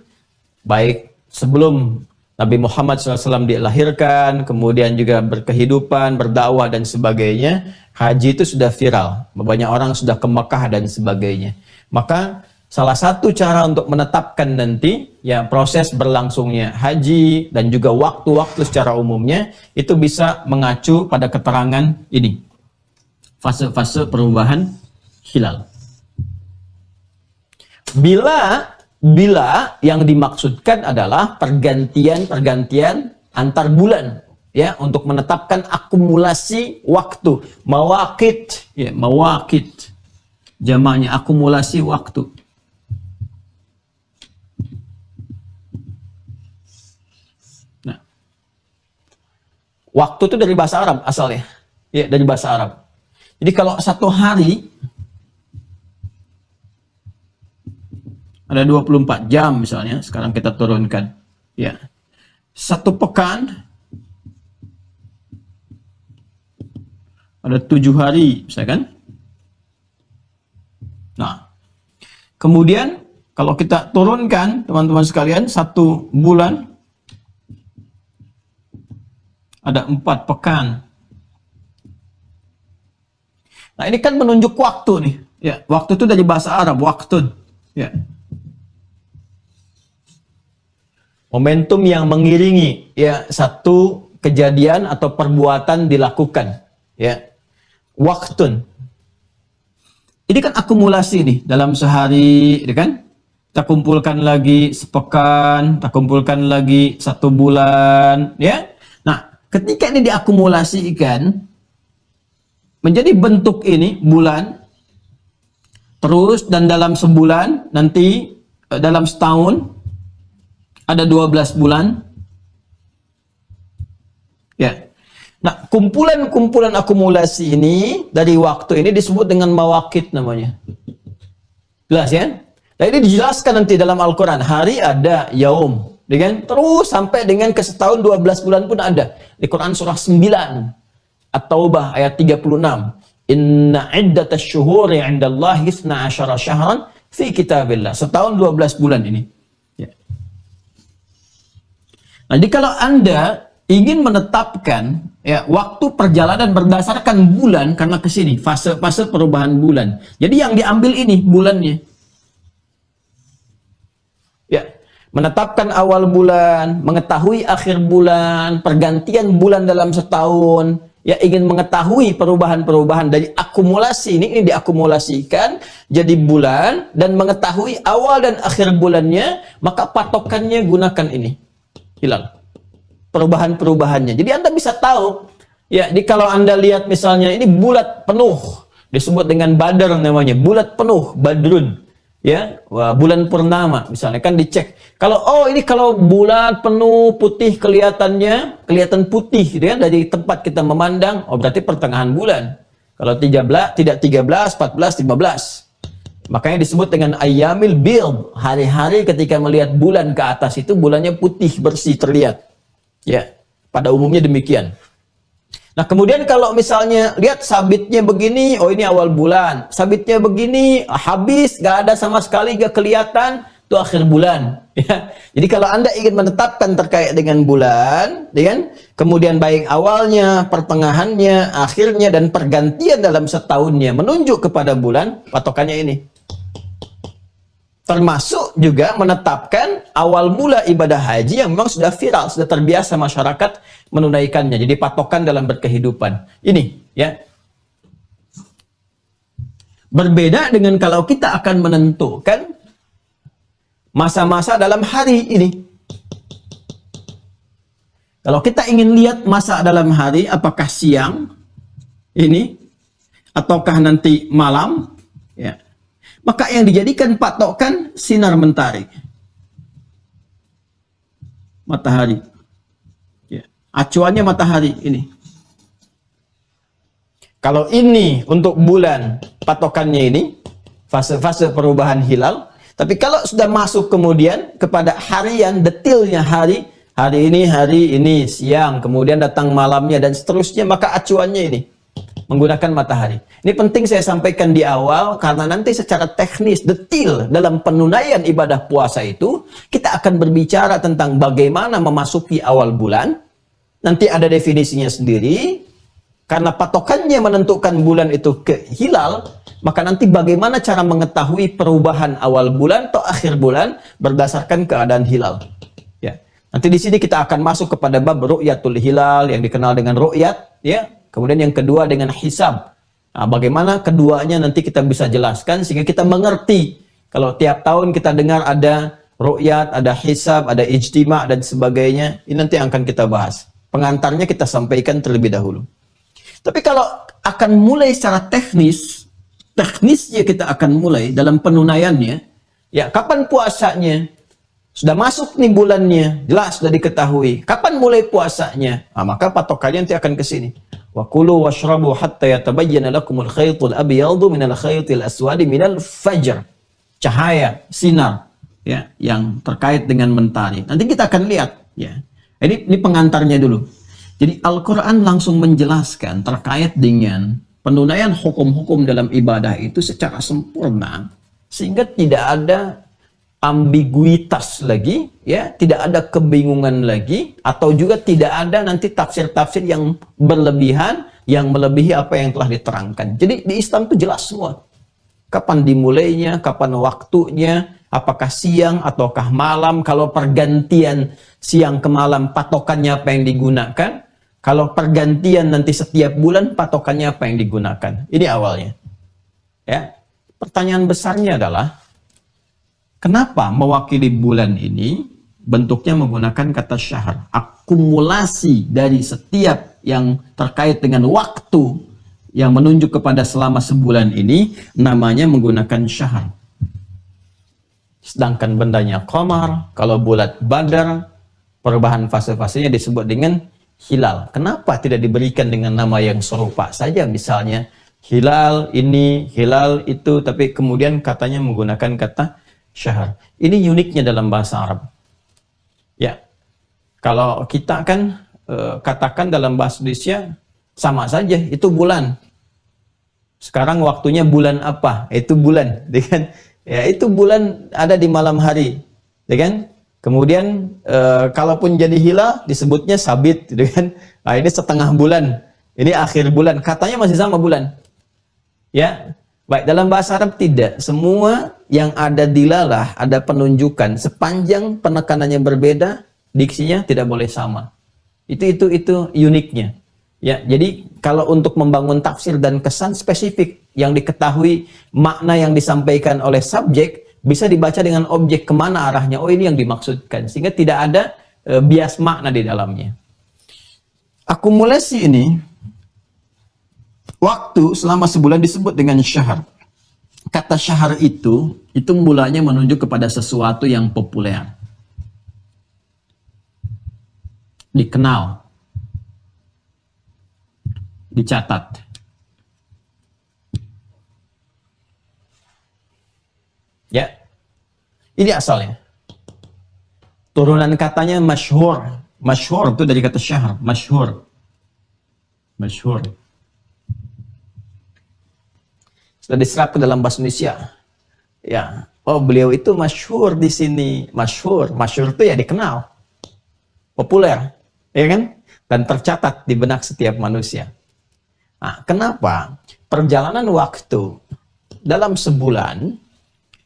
baik sebelum Nabi Muhammad SAW dilahirkan, kemudian juga berkehidupan, berdakwah dan sebagainya, haji itu sudah viral. Banyak orang sudah ke Mekah dan sebagainya. Maka salah satu cara untuk menetapkan nanti ya proses berlangsungnya haji dan juga waktu-waktu secara umumnya itu bisa mengacu pada keterangan ini. Fase-fase perubahan hilal. Bila yang dimaksudkan adalah pergantian antar bulan ya untuk menetapkan akumulasi waktu, mawaqit ya, mawaqit jamaknya akumulasi waktu. Nah, waktu itu dari bahasa Arab asalnya. Ya, dari bahasa Arab. Jadi kalau satu hari ada 24 jam misalnya, sekarang kita turunkan. Ya. Satu pekan ada 7 hari, misalkan. Nah, kemudian kalau kita turunkan, teman-teman sekalian, satu bulan ada 4 pekan. Nah, ini kan menunjuk waktu nih. Ya, waktu itu dari bahasa Arab, waktu. Ya. Momentum yang mengiringi ya satu kejadian atau perbuatan dilakukan ya waktun ini kan akumulasi nih dalam sehari ya kan, kita kumpulkan lagi sepekan, kita kumpulkan lagi 1 bulan ya. Nah ketika ini diakumulasikan menjadi bentuk ini bulan terus, dan dalam sebulan nanti dalam setahun ada 12 bulan. Ya. Nah, kumpulan-kumpulan akumulasi ini dari waktu ini disebut dengan mawaqit namanya. Jelas ya? Nah, ini dijelaskan nanti dalam Al-Qur'an. Hari ada yaum, dengan terus sampai dengan ke setahun 12 bulan pun ada. Di Quran surah 9 At-Taubah ayat 36. Inna iddatasy syuhuri 'indallahi 12 syahran fi kitabillah. Setahun 12 bulan ini. Jadi kalau Anda ingin menetapkan ya waktu perjalanan berdasarkan bulan, karena ke sini fase-fase perubahan bulan. Jadi yang diambil ini bulannya. Ya, menetapkan awal bulan, mengetahui akhir bulan, pergantian bulan dalam setahun, ya ingin mengetahui perubahan-perubahan dari akumulasi ini diakumulasikan jadi bulan dan mengetahui awal dan akhir bulannya, maka patokannya gunakan ini. Hilal. Perubahan-perubahannya. Jadi Anda bisa tahu. Ya, jadi kalau Anda lihat misalnya ini bulat penuh, disebut dengan badar namanya, bulat penuh, badrun. Ya, wah, bulan purnama misalnya kan dicek. Kalau ini kalau bulat penuh putih kelihatan putih gitu ya dari tempat kita memandang, berarti pertengahan bulan. Kalau 13, tidak 13, 14, 15. Makanya disebut dengan ayyamil bid, hari-hari ketika melihat bulan ke atas itu bulannya putih bersih terlihat. Ya, pada umumnya demikian. Nah, kemudian kalau misalnya lihat sabitnya begini, ini awal bulan. Sabitnya begini, habis, gak ada sama sekali, gak kelihatan, itu akhir bulan. Ya. Jadi kalau Anda ingin menetapkan terkait dengan bulan, ya kan? Kemudian baik awalnya, pertengahannya, akhirnya, dan pergantian dalam setahunnya menunjuk kepada bulan, patokannya ini. Termasuk juga menetapkan awal mula ibadah haji yang memang sudah viral, sudah terbiasa masyarakat menunaikannya. Jadi patokan dalam berkehidupan. Ini ya. Berbeda dengan kalau kita akan menentukan masa-masa dalam hari ini. Kalau kita ingin lihat masa dalam hari, apakah siang ini ataukah nanti malam, ya. Maka yang dijadikan patokan sinar mentari, matahari. Ya. Acuannya matahari ini. Kalau ini untuk bulan, patokannya ini fase-fase perubahan hilal. Tapi kalau sudah masuk kemudian kepada harian, detailnya hari ini siang, kemudian datang malamnya dan seterusnya, maka acuannya ini menggunakan matahari. Ini penting saya sampaikan di awal karena nanti secara teknis detail dalam penunaian ibadah puasa itu kita akan berbicara tentang bagaimana memasuki awal bulan. Nanti ada definisinya sendiri. Karena patokannya menentukan bulan itu ke hilal, maka nanti bagaimana cara mengetahui perubahan awal bulan atau akhir bulan berdasarkan keadaan hilal. Ya. Nanti di sini kita akan masuk kepada bab ru'yatul hilal yang dikenal dengan ru'yat, ya. Kemudian yang kedua dengan hisab. Nah, bagaimana keduanya nanti kita bisa jelaskan sehingga kita mengerti. Kalau tiap tahun kita dengar ada ru'yat, ada hisab, ada ijtima' dan sebagainya, ini nanti akan kita bahas. Pengantarnya kita sampaikan terlebih dahulu. Tapi kalau akan mulai secara teknisnya kita akan mulai dalam penunaiannya, ya kapan puasanya? Sudah masuk nih bulannya, jelas sudah diketahui. Kapan mulai puasanya? Nah, maka patokannya nanti akan ke sini. Wa kulu washrabu hatta yatabayyana lakumul khaytul abyadu minal khaytil aswadi minal fajr. Cahaya, sinar, ya, yang terkait dengan mentari. Nanti kita akan lihat, ya. Ini pengantarnya dulu. Jadi Al-Quran langsung menjelaskan terkait dengan penunaian hukum-hukum dalam ibadah itu secara sempurna. Sehingga tidak ada ambiguitas lagi, ya, tidak ada kebingungan lagi, atau juga tidak ada nanti tafsir-tafsir yang berlebihan, yang melebihi apa yang telah diterangkan. Jadi di Islam itu jelas semua. Kapan dimulainya, kapan waktunya, apakah siang ataukah malam, kalau pergantian siang ke malam patokannya apa yang digunakan. Kalau pergantian nanti setiap bulan, patokannya apa yang digunakan? Ini awalnya. Ya. Pertanyaan besarnya adalah, kenapa mewakili bulan ini bentuknya menggunakan kata syahr? Akumulasi dari setiap yang terkait dengan waktu yang menunjuk kepada selama sebulan ini, namanya menggunakan syahr. Sedangkan bendanya qamar, kalau bulat badar, perubahan fase-fasenya disebut dengan hilal. Kenapa tidak diberikan dengan nama yang serupa saja, misalnya hilal ini, hilal itu, tapi kemudian katanya menggunakan kata syahr. Ini uniknya dalam bahasa Arab. Ya, kalau kita kan katakan dalam bahasa Indonesia sama saja, itu bulan. Sekarang waktunya bulan apa? Itu bulan, kan? Ya, itu bulan ada di malam hari, kan? Kemudian kalaupun jadi hilal disebutnya sabit, gitu kan? Nah, ini setengah bulan, ini akhir bulan, katanya masih sama bulan. Ya, baik, dalam bahasa Arab tidak. Semua yang ada dilalah, ada penunjukan, sepanjang penekanannya berbeda, diksinya tidak boleh sama. Itu uniknya. Ya, jadi kalau untuk membangun tafsir dan kesan spesifik yang diketahui makna yang disampaikan oleh subjek, bisa dibaca dengan objek kemana arahnya. Oh, ini yang dimaksudkan. Sehingga tidak ada bias makna di dalamnya. Akumulasi ini, waktu selama sebulan disebut dengan syahr. Kata syahr itu mulanya menunjuk kepada sesuatu yang populer. Dikenal. Dicatat. Ya, ini asalnya. Turunan katanya masyhur. Masyhur itu dari kata syahr. Masyhur. Masyhur. Sudah diserap ke dalam bahasa Indonesia. Ya, oh beliau itu masyhur di sini. Masyhur. Masyhur itu ya dikenal. Populer. Ya kan? Dan tercatat di benak setiap manusia. Nah, kenapa perjalanan waktu dalam sebulan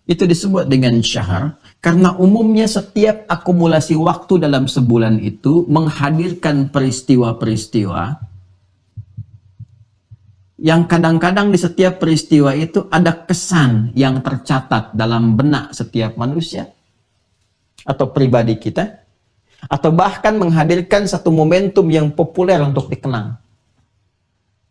itu disebut dengan syahr? Karena umumnya setiap akumulasi waktu dalam sebulan itu menghadirkan peristiwa-peristiwa yang kadang-kadang di setiap peristiwa itu ada kesan yang tercatat dalam benak setiap manusia atau pribadi kita, atau bahkan menghadirkan satu momentum yang populer untuk dikenang.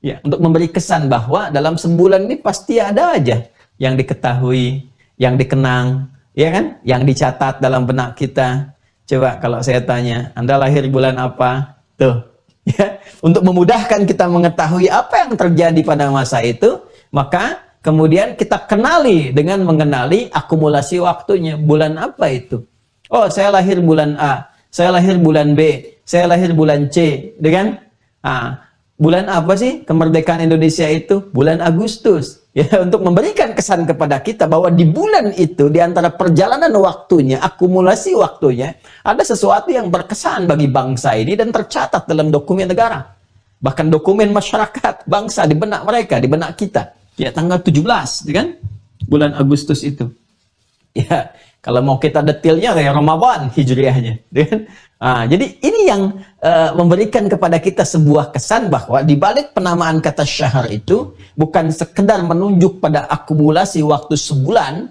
Ya, untuk memberi kesan bahwa dalam sebulan ini pasti ada aja yang diketahui, yang dikenang, ya kan? Yang dicatat dalam benak kita. Coba kalau saya tanya, Anda lahir bulan apa? Tuh, ya. Untuk memudahkan kita mengetahui apa yang terjadi pada masa itu, maka kemudian kita kenali dengan mengenali akumulasi waktunya. Bulan apa itu? Oh, saya lahir bulan A, saya lahir bulan B, saya lahir bulan C, kan? Bulan apa sih kemerdekaan Indonesia itu? Bulan Agustus. Ya, untuk memberikan kesan kepada kita bahwa di bulan itu, di antara perjalanan waktunya, akumulasi waktunya, ada sesuatu yang berkesan bagi bangsa ini dan tercatat dalam dokumen negara. Bahkan dokumen masyarakat, bangsa di benak mereka, di benak kita. Ya, tanggal 17, ya kan? Bulan Agustus itu. Ya, kalau mau kita detailnya kayak Ramadan Hijriahnya. Ya kan? Jadi ini yang memberikan kepada kita sebuah kesan bahwa di balik penamaan kata syahr itu bukan sekedar menunjuk pada akumulasi waktu sebulan,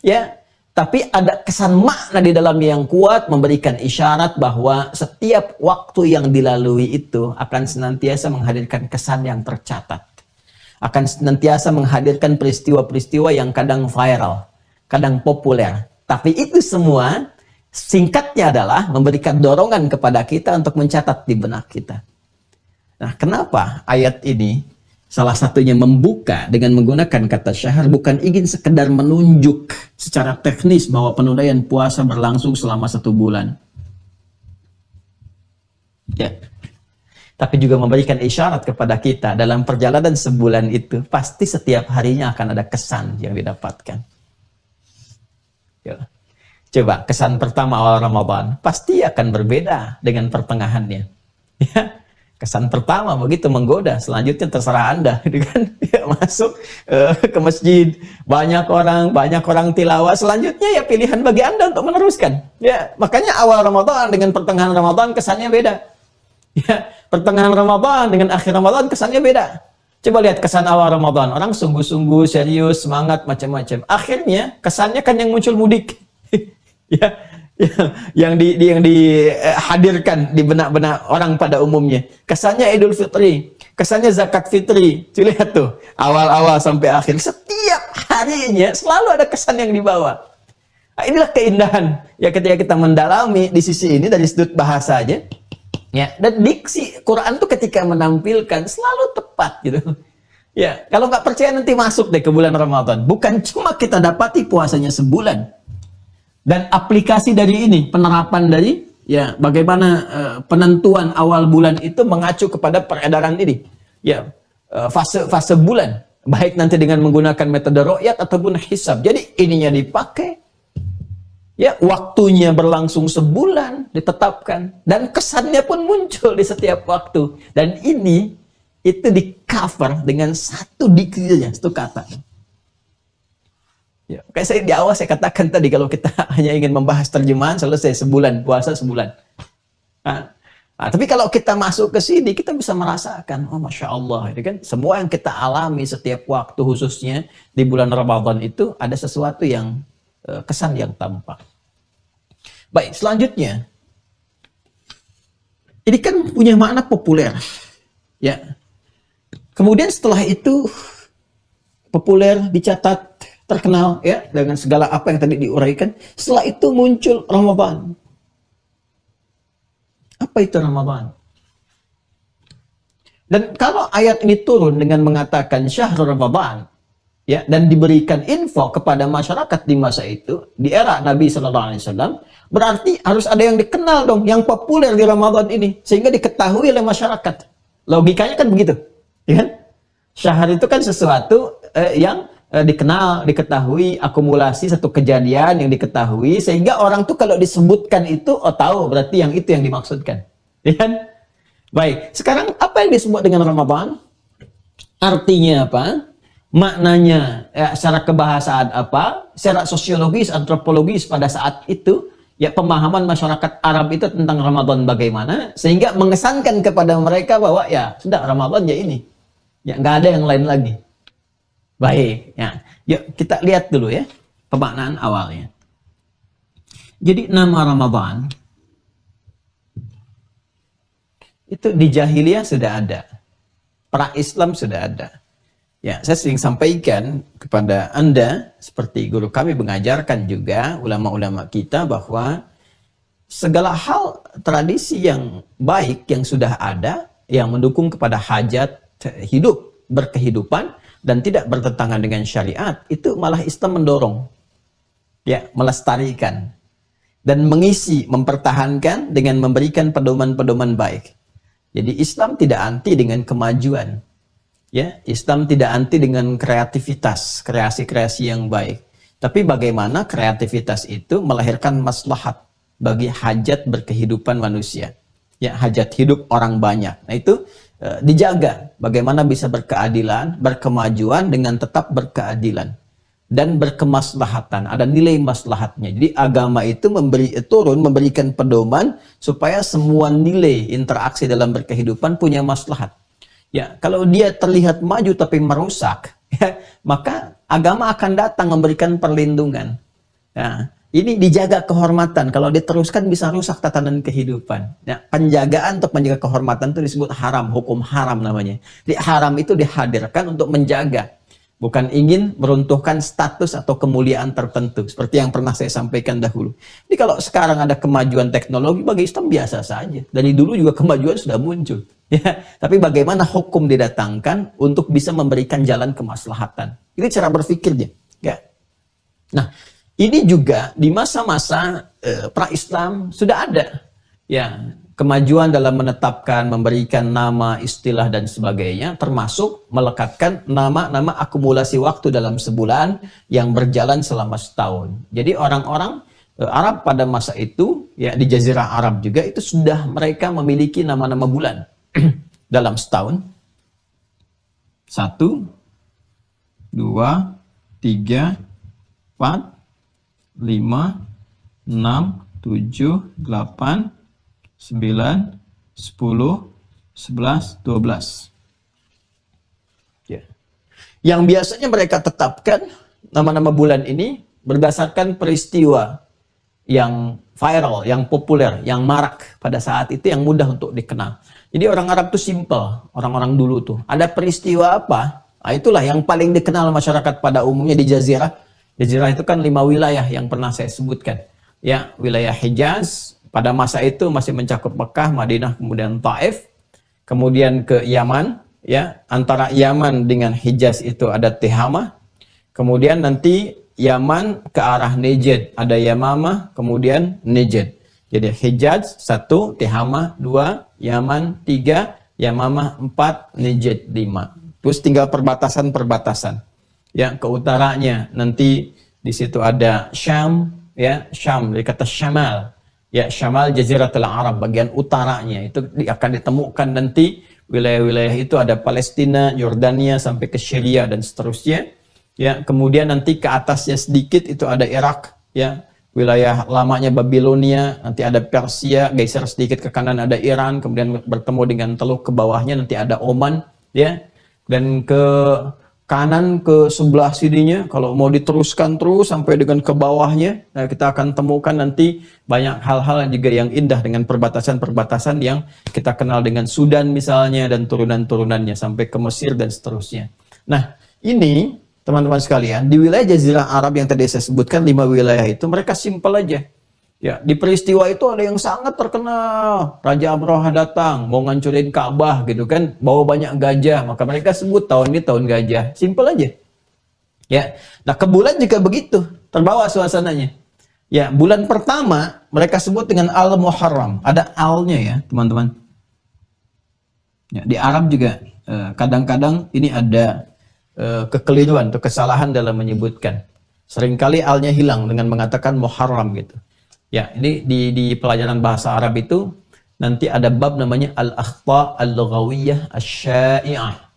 ya, tapi ada kesan makna di dalamnya yang kuat, memberikan isyarat bahwa setiap waktu yang dilalui itu akan senantiasa menghadirkan kesan yang tercatat, akan senantiasa menghadirkan peristiwa-peristiwa yang kadang viral, kadang populer, tapi itu semua singkatnya adalah memberikan dorongan kepada kita untuk mencatat di benak kita. Nah, kenapa ayat ini salah satunya membuka dengan menggunakan kata syahr bukan ingin sekedar menunjuk secara teknis bahwa penundaan puasa berlangsung selama 1 bulan. Ya. Tapi juga memberikan isyarat kepada kita dalam perjalanan sebulan itu pasti setiap harinya akan ada kesan yang didapatkan. Ya. Coba, kesan pertama awal Ramadan pasti akan berbeda dengan pertengahannya. Ya, kesan pertama begitu menggoda, selanjutnya terserah Anda, kan? Ya, masuk ke masjid, banyak orang tilawah, selanjutnya ya pilihan bagi Anda untuk meneruskan. Ya, makanya awal Ramadan dengan pertengahan Ramadan kesannya beda. Ya, pertengahan Ramadan dengan akhir Ramadan kesannya beda. Coba lihat kesan awal Ramadan, orang sungguh-sungguh, serius, semangat, macam-macam. Akhirnya kesannya kan yang muncul mudik. Ya, yang dihadirkan di benak-benak orang pada umumnya. Kesannya Idul Fitri, kesannya zakat fitri. Lihat tuh, awal-awal sampai akhir, setiap harinya selalu ada kesan yang dibawa. Nah, inilah keindahan ya ketika kita mendalami di sisi ini dari sudut bahasa aja. Ya, dan diksi Quran tuh ketika menampilkan selalu tepat gitu. Ya, kalau nggak percaya nanti masuk deh ke bulan Ramadan. Bukan cuma kita dapati puasanya sebulan. Dan aplikasi dari ini, penerapan dari ya bagaimana penentuan awal bulan itu mengacu kepada peredaran ini. Ya, fase bulan, baik nanti dengan menggunakan metode ru'yat ataupun hisab. Jadi ininya dipakai. Ya, waktunya berlangsung sebulan ditetapkan dan kesannya pun muncul di setiap waktu. Dan ini itu di cover dengan satu diksi saja, satu kata. Ya, kayak saya di awal saya katakan tadi, kalau kita hanya ingin membahas terjemahan selesai sebulan, puasa sebulan. Tapi kalau kita masuk ke sini, kita bisa merasakan, oh Masya Allah, itu kan semua yang kita alami setiap waktu, khususnya di bulan Ramadan itu ada sesuatu yang kesan yang tampak. Baik, selanjutnya, ini kan punya makna populer, ya. Kemudian setelah itu populer, dicatat, terkenal ya dengan segala apa yang tadi diuraikan. Setelah itu muncul Ramadan. Apa itu Ramadan? Dan kalau ayat ini turun dengan mengatakan syahrul Ramadan, ya, dan diberikan info kepada masyarakat di masa itu, di era Nabi Sallallahu Alaihi Wasallam, berarti harus ada yang dikenal dong, yang populer di Ramadan ini, sehingga diketahui oleh masyarakat. Logikanya kan begitu, ya kan? Syahr itu kan sesuatu yang dikenal, diketahui, akumulasi satu kejadian yang diketahui, sehingga orang tuh kalau disebutkan itu, oh tahu, berarti yang itu yang dimaksudkan. Ya kan? Baik, sekarang apa yang disebut dengan Ramadan? Artinya apa? Maknanya ya, secara kebahasaan apa? Secara sosiologis, antropologis pada saat itu, ya pemahaman masyarakat Arab itu tentang Ramadan bagaimana, sehingga mengesankan kepada mereka bahwa ya sudah Ramadan ya ini. Ya nggak ada yang lain lagi. Baik, ya. Yuk kita lihat dulu ya pemaknaan awalnya. Jadi nama Ramadan itu di jahiliyah sudah ada, pra-Islam sudah ada. Ya, saya sering sampaikan kepada Anda, seperti guru kami mengajarkan juga, ulama-ulama kita, bahwa segala hal tradisi yang baik yang sudah ada, yang mendukung kepada hajat hidup, berkehidupan, dan tidak bertentangan dengan syariat, itu malah Islam mendorong, ya, melestarikan dan mengisi, mempertahankan dengan memberikan pedoman-pedoman baik. Jadi Islam tidak anti dengan kemajuan. Ya, Islam tidak anti dengan kreativitas, kreasi-kreasi yang baik. Tapi bagaimana kreativitas itu melahirkan maslahat bagi hajat berkehidupan manusia. Ya, hajat hidup orang banyak. Nah, itu dijaga. Bagaimana bisa berkeadilan, berkemajuan dengan tetap berkeadilan dan berkemaslahatan. Ada nilai maslahatnya. Jadi agama itu memberikan pedoman supaya semua nilai interaksi dalam berkehidupan punya maslahat. Ya, kalau dia terlihat maju tapi merusak, ya, maka agama akan datang memberikan perlindungan. Ya, ini dijaga kehormatan. Kalau diteruskan bisa rusak tatanan kehidupan. Ya, penjagaan untuk menjaga kehormatan itu disebut haram, hukum haram namanya. Jadi haram itu dihadirkan untuk menjaga, bukan ingin meruntuhkan status atau kemuliaan tertentu, seperti yang pernah saya sampaikan dahulu. Jadi kalau sekarang ada kemajuan teknologi, bagi Islam biasa saja. Dari dulu juga kemajuan sudah muncul. Ya, tapi bagaimana hukum didatangkan untuk bisa memberikan jalan kemaslahatan. Ini cara berpikirnya. Ya. Nah, ini juga di masa-masa pra-Islam sudah ada. Ya, kemajuan dalam menetapkan, memberikan nama, istilah, dan sebagainya, termasuk melekatkan nama-nama akumulasi waktu dalam sebulan yang berjalan selama setahun. Jadi orang-orang Arab pada masa itu, ya di Jazirah Arab juga, itu sudah mereka memiliki nama-nama bulan dalam setahun. 1, 2, 3, 4, 5, 6, 7, 8, 9, 10, 11, 12. Ya. Yang biasanya mereka tetapkan nama-nama bulan ini berdasarkan peristiwa yang viral, yang populer, yang marak pada saat itu, yang mudah untuk dikenal. Jadi orang Arab itu simple, orang-orang dulu tuh. Ada peristiwa apa? Nah, itulah yang paling dikenal masyarakat pada umumnya di Jazirah. Jazirah itu kan 5 wilayah yang pernah saya sebutkan. Ya, wilayah Hijaz, pada masa itu masih mencakup Mekah, Madinah, kemudian Taif, kemudian ke Yaman, ya, antara Yaman dengan Hijaz itu ada Tihamah, kemudian nanti Yaman ke arah Najd, ada Yamamah, kemudian Najd. Jadi Hijaz 1, Tihamah 2, Yaman 3, Yamamah 4, Najd 5. Terus tinggal perbatasan-perbatasan. Ya, ke utaranya nanti di situ ada Syam, ya, Syam dari kata Syamal. Ya, Syamal Jaziratul Arab, bagian utaranya itu akan ditemukan nanti wilayah-wilayah itu ada Palestina, Yordania sampai ke Syria dan seterusnya. Ya, kemudian nanti ke atasnya sedikit itu ada Irak, ya, wilayah lamanya Babilonia, nanti ada Persia, geser sedikit ke kanan ada Iran, kemudian bertemu dengan Teluk, ke bawahnya nanti ada Oman, ya. Dan ke kanan ke sebelah sininya, kalau mau diteruskan terus sampai dengan ke bawahnya, nah kita akan temukan nanti banyak hal-hal juga yang indah dengan perbatasan-perbatasan yang kita kenal dengan Sudan misalnya dan turunan-turunannya sampai ke Mesir dan seterusnya. Nah, ini teman-teman sekalian, di wilayah Jazirah Arab yang tadi saya sebutkan 5 wilayah itu mereka simpel aja. Ya, di peristiwa itu ada yang sangat terkenal. Raja Abraha datang, mau ngancurin Ka'bah gitu kan, bawa banyak gajah, maka mereka sebut tahun ini tahun gajah. Simpel aja. Ya. Nah, ke bulan juga begitu, terbawa suasananya. Ya, bulan pertama mereka sebut dengan Al-Muharram. Ada al-nya ya, teman-teman. Ya, di Arab juga kadang-kadang ini ada kekeliruan atau kesalahan dalam menyebutkan. Seringkali al-nya hilang dengan mengatakan Muharram gitu. Ya, ini di pelajaran bahasa Arab itu nanti ada bab namanya al-akhta' al-lughawiyah asy-syai'ah.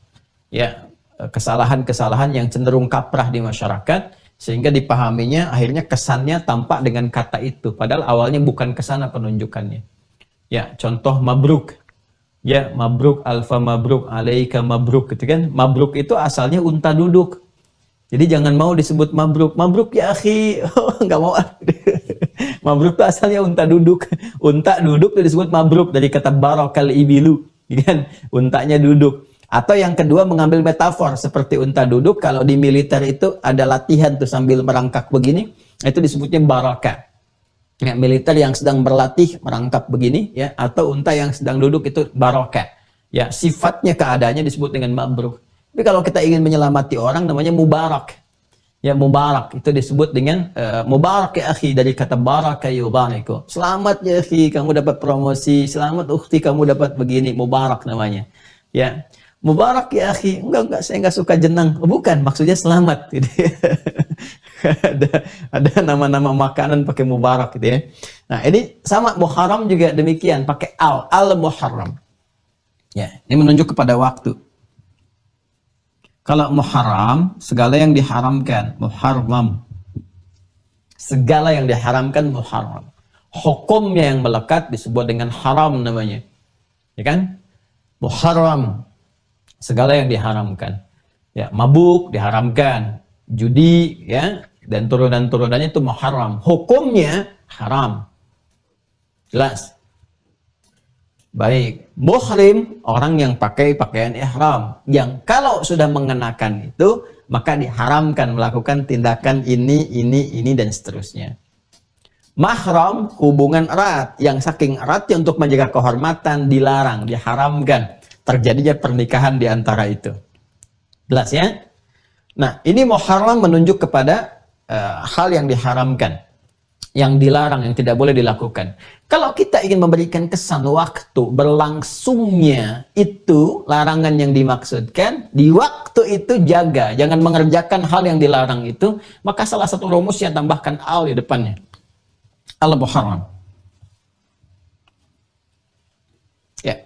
Ya, kesalahan-kesalahan yang cenderung kaprah di masyarakat sehingga dipahaminya akhirnya kesannya tampak dengan kata itu padahal awalnya bukan kesana penunjukannya. Ya, contoh mabruk. Ya, mabruk, alfa mabruk, alaika mabruk gitu kan. Mabruk itu asalnya unta duduk. Jadi jangan mau disebut mabruk. Mabruk ya akhi. Oh, enggak mau. Mabruk itu asalnya unta duduk. Unta duduk itu disebut mabruk dari kata barakal ibilu, kan? Untanya duduk. Atau yang kedua mengambil metafor seperti unta duduk. Kalau di militer itu ada latihan tuh sambil merangkak begini, itu disebutnya baraka. Ya, militer yang sedang berlatih merangkak begini, ya, atau unta yang sedang duduk itu baraka. Ya, sifatnya keadaannya disebut dengan mabruk. Tapi kalau kita ingin menyelamati orang namanya mubarak. Ya, mubarak itu disebut dengan mubarak ya akhi, dari kata baraka yubariku. Selamat ya akhi, kamu dapat promosi. Selamat ukhti, kamu dapat begini. Mubarak namanya. Ya, mubarak ya akhi. Enggak, saya enggak suka jenang. Oh, bukan, maksudnya selamat. Gitu ya. ada nama-nama makanan pakai mubarak gitu ya. Nah, ini sama Muharram juga demikian, pakai al-Muharram. Ya, ini menunjuk kepada waktu. Kalau Muharram, segala yang diharamkan, Muharram. Segala yang diharamkan, Muharram. Hukumnya yang melekat disebut dengan haram namanya. Ya kan? Muharram. Segala yang diharamkan. Ya, mabuk diharamkan. Judi, ya, dan turunan-turunannya itu Muharram. Hukumnya haram. Jelas? Baik, muhrim, orang yang pakai pakaian ihram, yang kalau sudah mengenakan itu, maka diharamkan melakukan tindakan ini, dan seterusnya. Mahram, hubungan erat, yang saking eratnya untuk menjaga kehormatan, dilarang, diharamkan. Terjadinya pernikahan di antara itu. Jelas ya? Nah, ini Muharram menunjuk kepada hal yang diharamkan, yang dilarang, yang tidak boleh dilakukan. Kalau kita ingin memberikan kesan waktu berlangsungnya itu larangan yang dimaksudkan, di waktu itu jaga, jangan mengerjakan hal yang dilarang itu, maka salah satu rumusnya tambahkan al di depannya. Al-Muharram. Ya.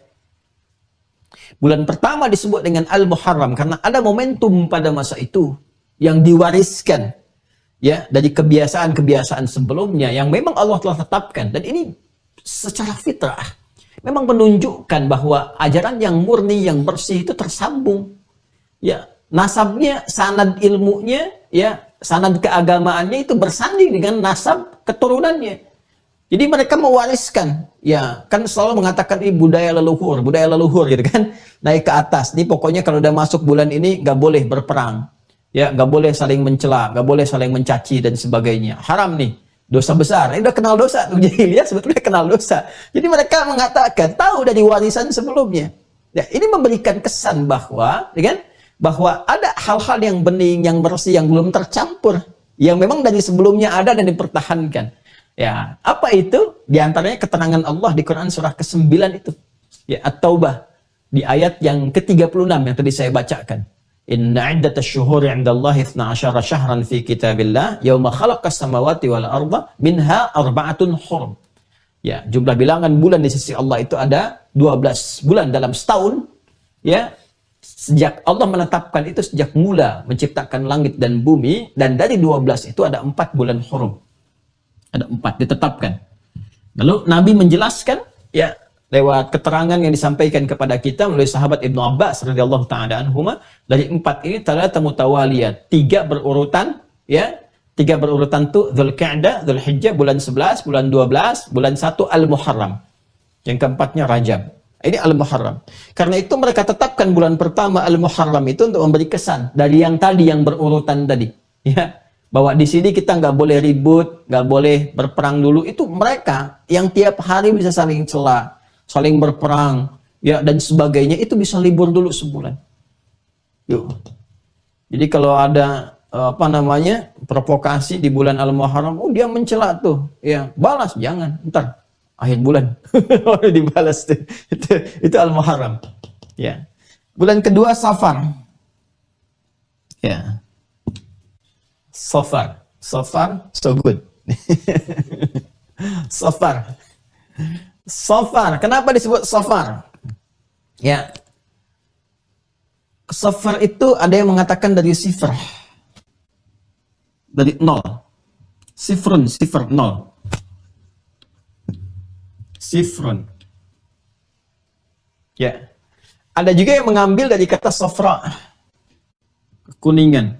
Bulan pertama disebut dengan Al-Muharram karena ada momentum pada masa itu yang diwariskan, ya, dari kebiasaan-kebiasaan sebelumnya yang memang Allah telah tetapkan, dan ini secara fitrah memang menunjukkan bahwa ajaran yang murni, yang bersih itu tersambung, ya, nasabnya, sanad ilmunya, ya, sanad keagamaannya itu bersanding dengan nasab keturunannya. Jadi mereka mewariskan, ya, kan selalu mengatakan ini budaya leluhur gitu kan, naik ke atas. Ini pokoknya kalau udah masuk bulan ini nggak boleh berperang. Ya, nggak boleh saling mencela, nggak boleh saling mencaci dan sebagainya. Haram nih, dosa besar. Ini udah kenal dosa tuh, jahiliyah sebetulnya kenal dosa. Jadi mereka mengatakan tahu dari warisan sebelumnya. Ya, ini memberikan kesan bahwa, ya kan, bahwa ada hal-hal yang bening, yang bersih, yang belum tercampur, yang memang dari sebelumnya ada dan dipertahankan. Ya, apa itu? Di antaranya keterangan Allah di Quran surah ke-9 itu. Ya, At-Taubah di ayat yang ke-36 yang tadi saya bacakan. Inna iddatasy syuhuri 'indallahi 12 syahran fi kitabillah yauma khalaqas samawati wal arda minha arba'atun hurum. Ya, jumlah bilangan bulan di sisi Allah itu ada 12 bulan dalam setahun, ya. Sejak Allah menetapkan itu sejak mula menciptakan langit dan bumi, dan dari 12 itu ada 4 bulan hurum. Ada 4 ditetapkan. Lalu Nabi menjelaskan, ya, lewat keterangan yang disampaikan kepada kita melalui sahabat Ibnu Abbas radhiyallahu taala anhuma, dari 4 ini talata mutawaliyat, 3 berurutan, ya. 3 berurutan tuh Dzulqa'dah, Dzulhijjah, bulan 11, bulan 12, bulan 1 Al-Muharram. Yang keempatnya Rajab. Ini Al-Muharram. Karena itu mereka tetapkan bulan pertama Al-Muharram itu untuk memberi kesan dari yang tadi, yang berurutan tadi, ya. Bahwa di sini kita nggak boleh ribut, nggak boleh berperang dulu. Itu mereka yang tiap hari bisa saling cela, saling berperang, ya, dan sebagainya, itu bisa libur dulu sebulan. Yuk. Jadi kalau ada provokasi di bulan Al-Muharram, oh dia mencela tuh, ya, balas, jangan, ntar akhir bulan dibalas tuh. Itu Al-Muharram. Ya. Bulan kedua Safar. Ya. Safar, so good. Safar. Kenapa disebut Safar? Ya. Safar itu ada yang mengatakan dari sifr. Dari 0. Sifrun, 0. Sifrun. Ya. Ada juga yang mengambil dari kata safra. Kuningan.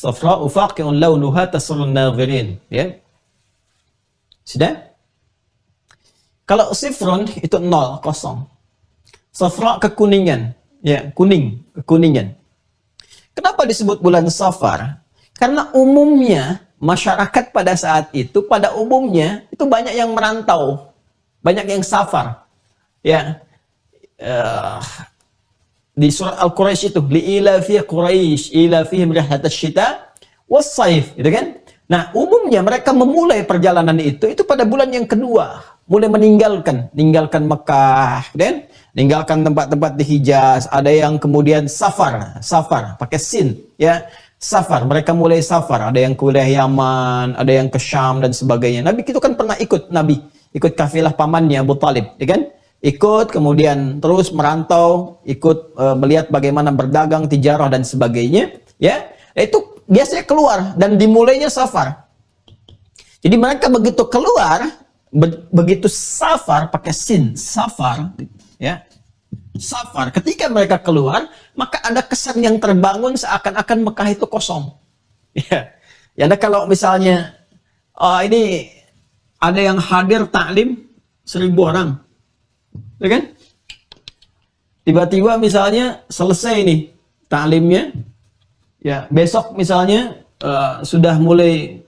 Safra ufaqi'un launuha tasurrun nadhirin, ya. Sudah? Kalau sifrun itu 0, kosong. Safra kekuningan, ya, kuning, kekuningan. Kenapa disebut bulan Safar? Karena umumnya masyarakat pada saat itu, pada umumnya itu banyak yang merantau, banyak yang safar, ya. di surat Al-Quraisy itu, li'ilafi Quraisy ilafihim rihlatasy syita was-saif, gitu kan? Nah, umumnya mereka memulai perjalanan itu pada bulan yang kedua, mulai meninggalkan Mekah, dan meninggalkan tempat-tempat di Hijaz. Ada yang kemudian safar pakai sin, ya. Safar, mereka mulai safar, ada yang ke wilayah Yaman, ada yang ke Syam dan sebagainya. Nabi itu kan pernah ikut kafilah pamannya Abu Talib, ya kan? Ikut, kemudian terus merantau, ikut melihat bagaimana berdagang, tijarah dan sebagainya, ya. Itu biasanya keluar dan dimulainya safar. Jadi mereka begitu keluar, begitu safar pakai sin, safar, ya. Safar, ketika mereka keluar, maka ada kesan yang terbangun seakan-akan Mekah itu kosong. Ya. Ya, ada kalau misalnya ini ada yang hadir taklim 1000 orang. Ya kan? Tiba-tiba misalnya selesai nih taklimnya, ya besok misalnya sudah mulai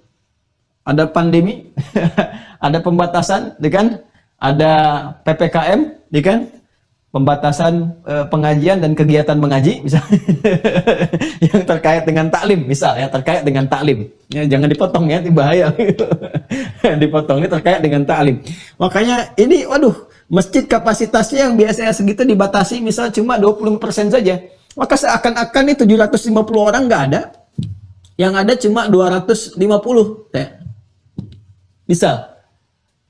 ada pandemi, ada pembatasan, ya kan? Ada PPKM, ya kan? Pembatasan pengajian dan kegiatan mengaji, misalnya yang terkait dengan taklim, misal ya terkait dengan taklim, ya jangan dipotong ya, itu bahaya. Dipotong, ini terkait dengan taklim. Makanya ini, waduh, masjid kapasitasnya yang biasanya segitu dibatasi, misal cuma 20% saja, maka seakan-akan ini 750 orang nggak ada, yang ada cuma 250, ya. Misal.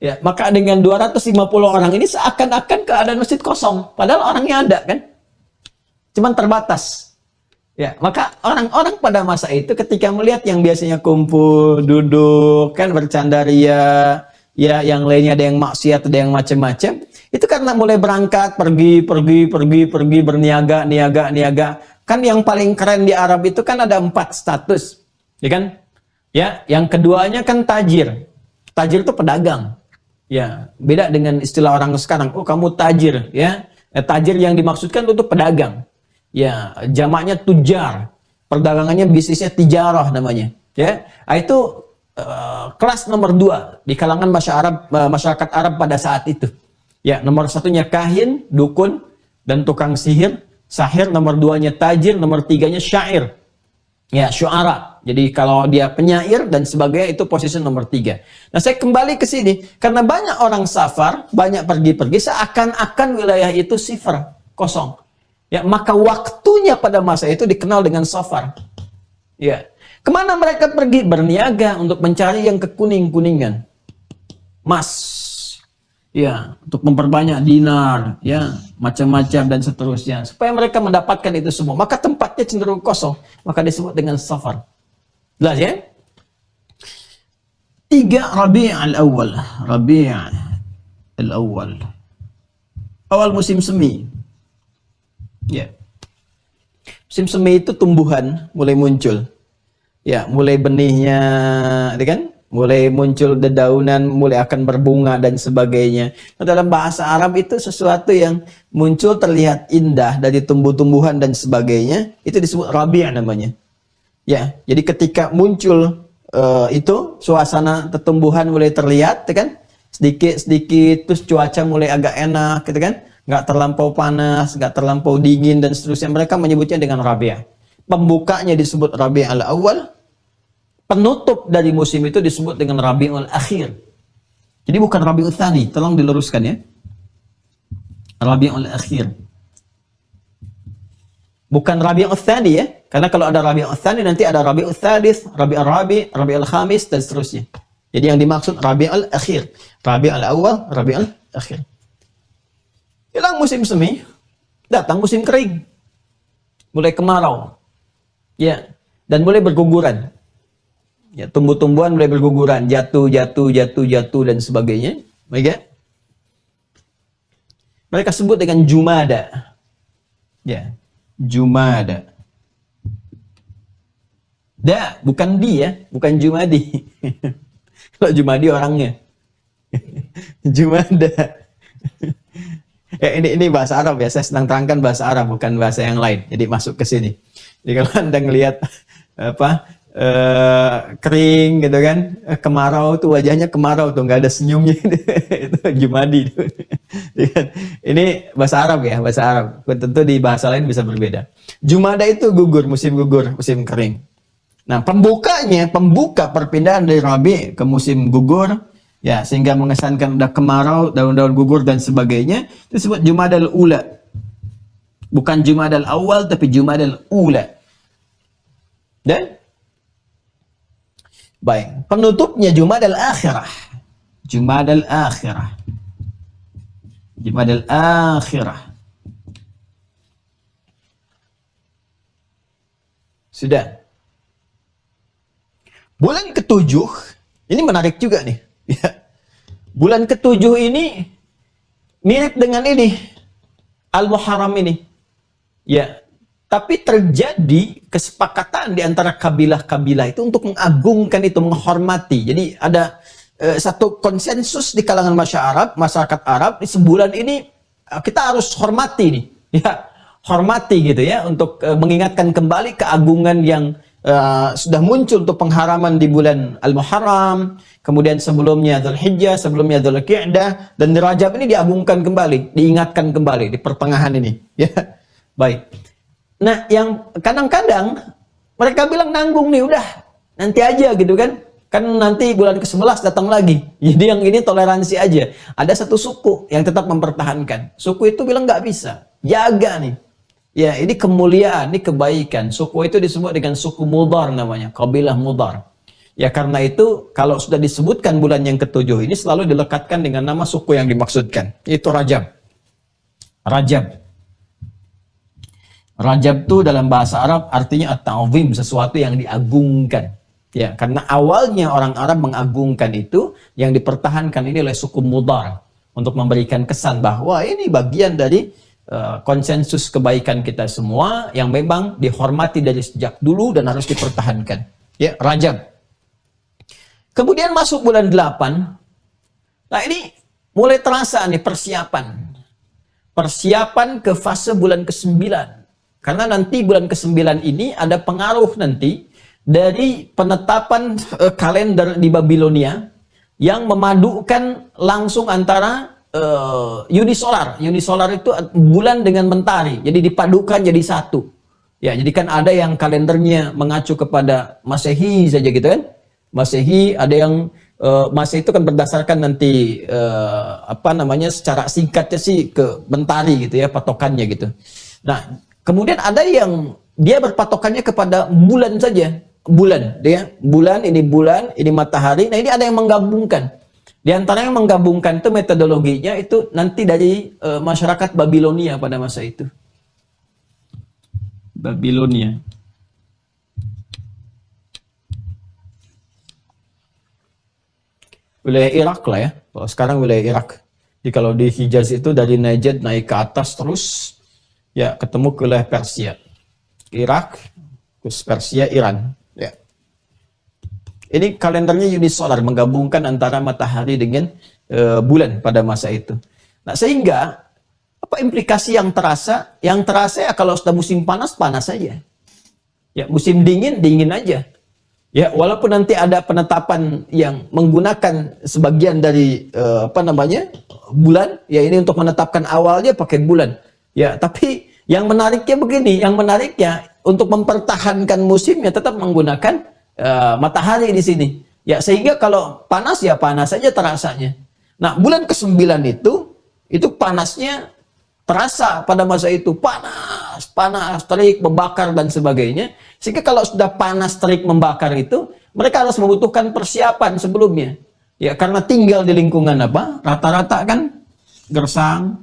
Ya, maka dengan 250 orang ini seakan-akan keadaan masjid kosong, padahal orangnya ada kan, cuman terbatas. Ya, maka orang-orang pada masa itu ketika melihat yang biasanya kumpul, duduk, kan bercanda ria, ya yang lainnya ada yang maksiat, ada yang macam-macam, itu karena mulai berangkat, pergi, berniaga. Kan yang paling keren di Arab itu kan ada 4 status, ya kan? Ya, yang keduanya kan tajir. Tajir itu pedagang. Ya, beda dengan istilah orang sekarang. Oh, kamu tajir, ya. Tajir yang dimaksudkan itu pedagang. Ya, jamaknya tujar. Perdagangannya bisnisnya tijarah namanya. Ya, itu kelas nomor 2 di kalangan masyarakat Arab pada saat itu. Ya, nomor 1-nya kahin, dukun dan tukang sihir. Sahir, nomor 2-nya tajir, nomor 3-nya syair. Ya, syu'ara. Jadi kalau dia penyair dan sebagainya itu posisi nomor 3. Nah, saya kembali ke sini karena banyak orang safar, banyak pergi-pergi, seakan-akan wilayah itu sifar, kosong. Ya, maka waktunya pada masa itu dikenal dengan safar. Ya. Kemana mereka pergi? Berniaga untuk mencari yang kekuning-kuningan. Emas. Ya, untuk memperbanyak dinar, ya, macam-macam dan seterusnya. Supaya mereka mendapatkan itu semua. Maka tempatnya cenderung kosong. Maka disebut dengan safar. Jelas ya? 3 Rabi' al-Awwal. Rabi' al-Awwal. Awal musim semi. Ya. Musim semi itu tumbuhan mulai muncul. Ya, mulai benihnya, kan? Mulai muncul dedaunan, mulai akan berbunga dan sebagainya. Nah, dalam bahasa Arab itu sesuatu yang muncul terlihat indah dari tumbuh-tumbuhan dan sebagainya, itu disebut rabi' namanya. Ya, jadi ketika muncul itu suasana tumbuhan mulai terlihat, kan? Sedikit-sedikit terus cuaca mulai agak enak, gitu kan? Nggak terlampau panas, nggak terlampau dingin dan seterusnya. Mereka menyebutnya dengan rabi'. Pembukanya disebut Rabi' al-Awwal. Penutup dari musim itu disebut dengan Rabi'ul Akhir. Jadi bukan Rabi'ul Tsani, tolong diluruskan ya. Rabi'ul Akhir. Bukan Rabi'ul Tsani ya. Karena kalau ada Rabi'ul Tsani nanti ada Rabi'ul Tsalits, Rabi'ul Rabi', Rabi'ul Khamis dan seterusnya. Jadi yang dimaksud Rabi'ul Akhir. Rabi'ul Awwal, Rabi'ul Akhir. Hilang musim semi, datang musim kering. Mulai kemarau. Ya, dan mulai berguguran. Ya, tumbuh-tumbuhan mulai berguguran, jatuh dan sebagainya. Baik ya? Mereka sebut dengan Jumada. Ya, Jumada. Bukan dia, bukan Jumadi. Kalau Jumadi orangnya. Jumada. Ya, ini bahasa Arab ya, saya senang terangkan bahasa Arab, bukan bahasa yang lain. Jadi masuk ke sini. Jadi kalau Anda ngelihat kering gitu kan, kemarau tuh wajahnya kemarau tuh, nggak ada senyumnya. Itu Jumadi tuh. Ini bahasa Arab ya, bahasa Arab. Tentu di bahasa lain bisa berbeda. Jumada itu gugur, musim kering. Nah, pembuka perpindahan dari Rabi ke musim gugur, ya, sehingga mengesankan udah kemarau, daun-daun gugur dan sebagainya, itu disebut Jumadal Ula. Bukan Jumadal Awal, tapi Jumadal Ula. Dan baik, penutupnya Jumadal Akhirah. Jumadal Akhirah. Jumadal Akhirah. Sudah. Bulan ketujuh, ini menarik juga nih. Ya. Bulan ketujuh ini mirip dengan ini, Al-Muharram ini. Ya, tapi terjadi kesepakatan di antara kabilah-kabilah itu untuk mengagungkan itu, menghormati. Jadi ada satu konsensus di kalangan masyarakat Arab, di sebulan ini kita harus hormati nih, ya, hormati gitu ya, untuk mengingatkan kembali keagungan yang sudah muncul untuk pengharaman di bulan Al-Muharram, kemudian sebelumnya Dzulhijjah, sebelumnya Dzulqa'dah, dan di Rajab ini diagungkan kembali, diingatkan kembali di pertengahan ini, ya. Baik. Nah, yang kadang-kadang mereka bilang nanggung nih, udah nanti aja gitu kan. Kan nanti bulan ke-11 datang lagi. Jadi yang ini toleransi aja. Ada satu suku yang tetap mempertahankan. Suku itu bilang nggak bisa. Jaga nih. Ya, ini kemuliaan, ini kebaikan. Suku itu disebut dengan suku Mudhar namanya. Kabilah Mudhar. Ya, karena itu kalau sudah disebutkan bulan yang ketujuh ini selalu dilekatkan dengan nama suku yang dimaksudkan. Itu Rajab. Rajab. Rajab itu dalam bahasa Arab artinya at-ta'zim, sesuatu yang diagungkan. Ya, karena awalnya orang Arab mengagungkan itu, yang dipertahankan ini oleh suku Mudhar untuk memberikan kesan bahwa ini bagian dari konsensus kebaikan kita semua yang memang dihormati dari sejak dulu dan harus dipertahankan. Ya, Rajab. Kemudian masuk bulan 8. Nah, ini mulai terasa nih persiapan. Persiapan ke fase bulan ke-9. Karena nanti bulan ke-9 ini ada pengaruh nanti dari penetapan kalender di Babilonia yang memadukan langsung antara unisolar. Unisolar itu bulan dengan mentari. Jadi dipadukan jadi satu. Ya, jadi kan ada yang kalendernya mengacu kepada Masehi saja gitu kan. Masehi, ada yang Masehi itu kan berdasarkan nanti secara singkatnya sih ke mentari gitu ya, patokannya gitu. Nah, kemudian ada yang dia berpatokannya kepada bulan saja. Bulan, ini matahari. Nah, ini ada yang menggabungkan. Di antara yang menggabungkan itu metodologinya itu nanti dari masyarakat Babilonia pada masa itu. Babilonia. Wilayah Irak lah ya. Kalau sekarang wilayah Irak. Jadi kalau di Hijaz itu dari Najd naik ke atas terus ya ketemu ke wilayah Persia. Irak, terus Persia, Iran. Ya. Ini kalendernya unisolar, menggabungkan antara matahari dengan bulan pada masa itu. Nah, sehingga apa implikasi yang terasa? Yang terasa ya kalau sudah musim panas, panas saja. Ya, musim dingin, dingin aja. Ya, walaupun nanti ada penetapan yang menggunakan sebagian dari bulan, ya ini untuk menetapkan awalnya pakai bulan. Ya, tapi yang menariknya begini, yang menariknya untuk mempertahankan musimnya tetap menggunakan matahari di sini. Ya, sehingga kalau panas ya panas saja terasanya. Nah, bulan ke-9 itu panasnya terasa pada masa itu. Panas, terik, membakar dan sebagainya. Sehingga kalau sudah panas, terik, membakar itu, mereka harus membutuhkan persiapan sebelumnya. Ya, karena tinggal di lingkungan apa? Rata-rata kan gersang,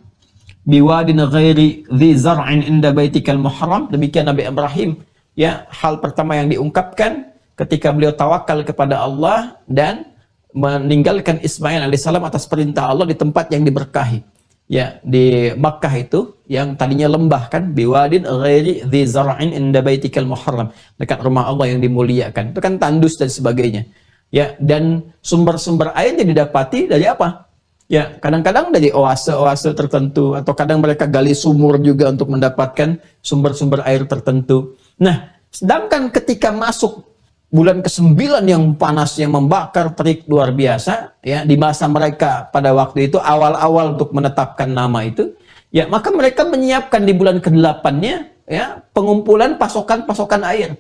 biwadin ghairi dhi zar'in inda baitikal muharram. Demikian Nabi Ibrahim. Ya, hal pertama yang diungkapkan ketika beliau tawakal kepada Allah dan meninggalkan Ismail alaihissalam atas perintah Allah di tempat yang diberkahi. Ya, di Makkah itu yang tadinya lembah kan, biwadin ghairi dhi zar'in inda baitikal muharram, dekat rumah Allah yang dimuliakan. Itu kan tandus dan sebagainya. Ya, dan sumber-sumber airnya didapati dari apa? Ya, kadang-kadang dari oase-oase tertentu, atau kadang mereka gali sumur juga untuk mendapatkan sumber-sumber air tertentu. Nah, sedangkan ketika masuk bulan ke-9 yang panasnya membakar, terik luar biasa, ya, di masa mereka pada waktu itu awal-awal untuk menetapkan nama itu, ya, maka mereka menyiapkan di bulan ke-8-nya, ya, pengumpulan pasokan-pasokan air.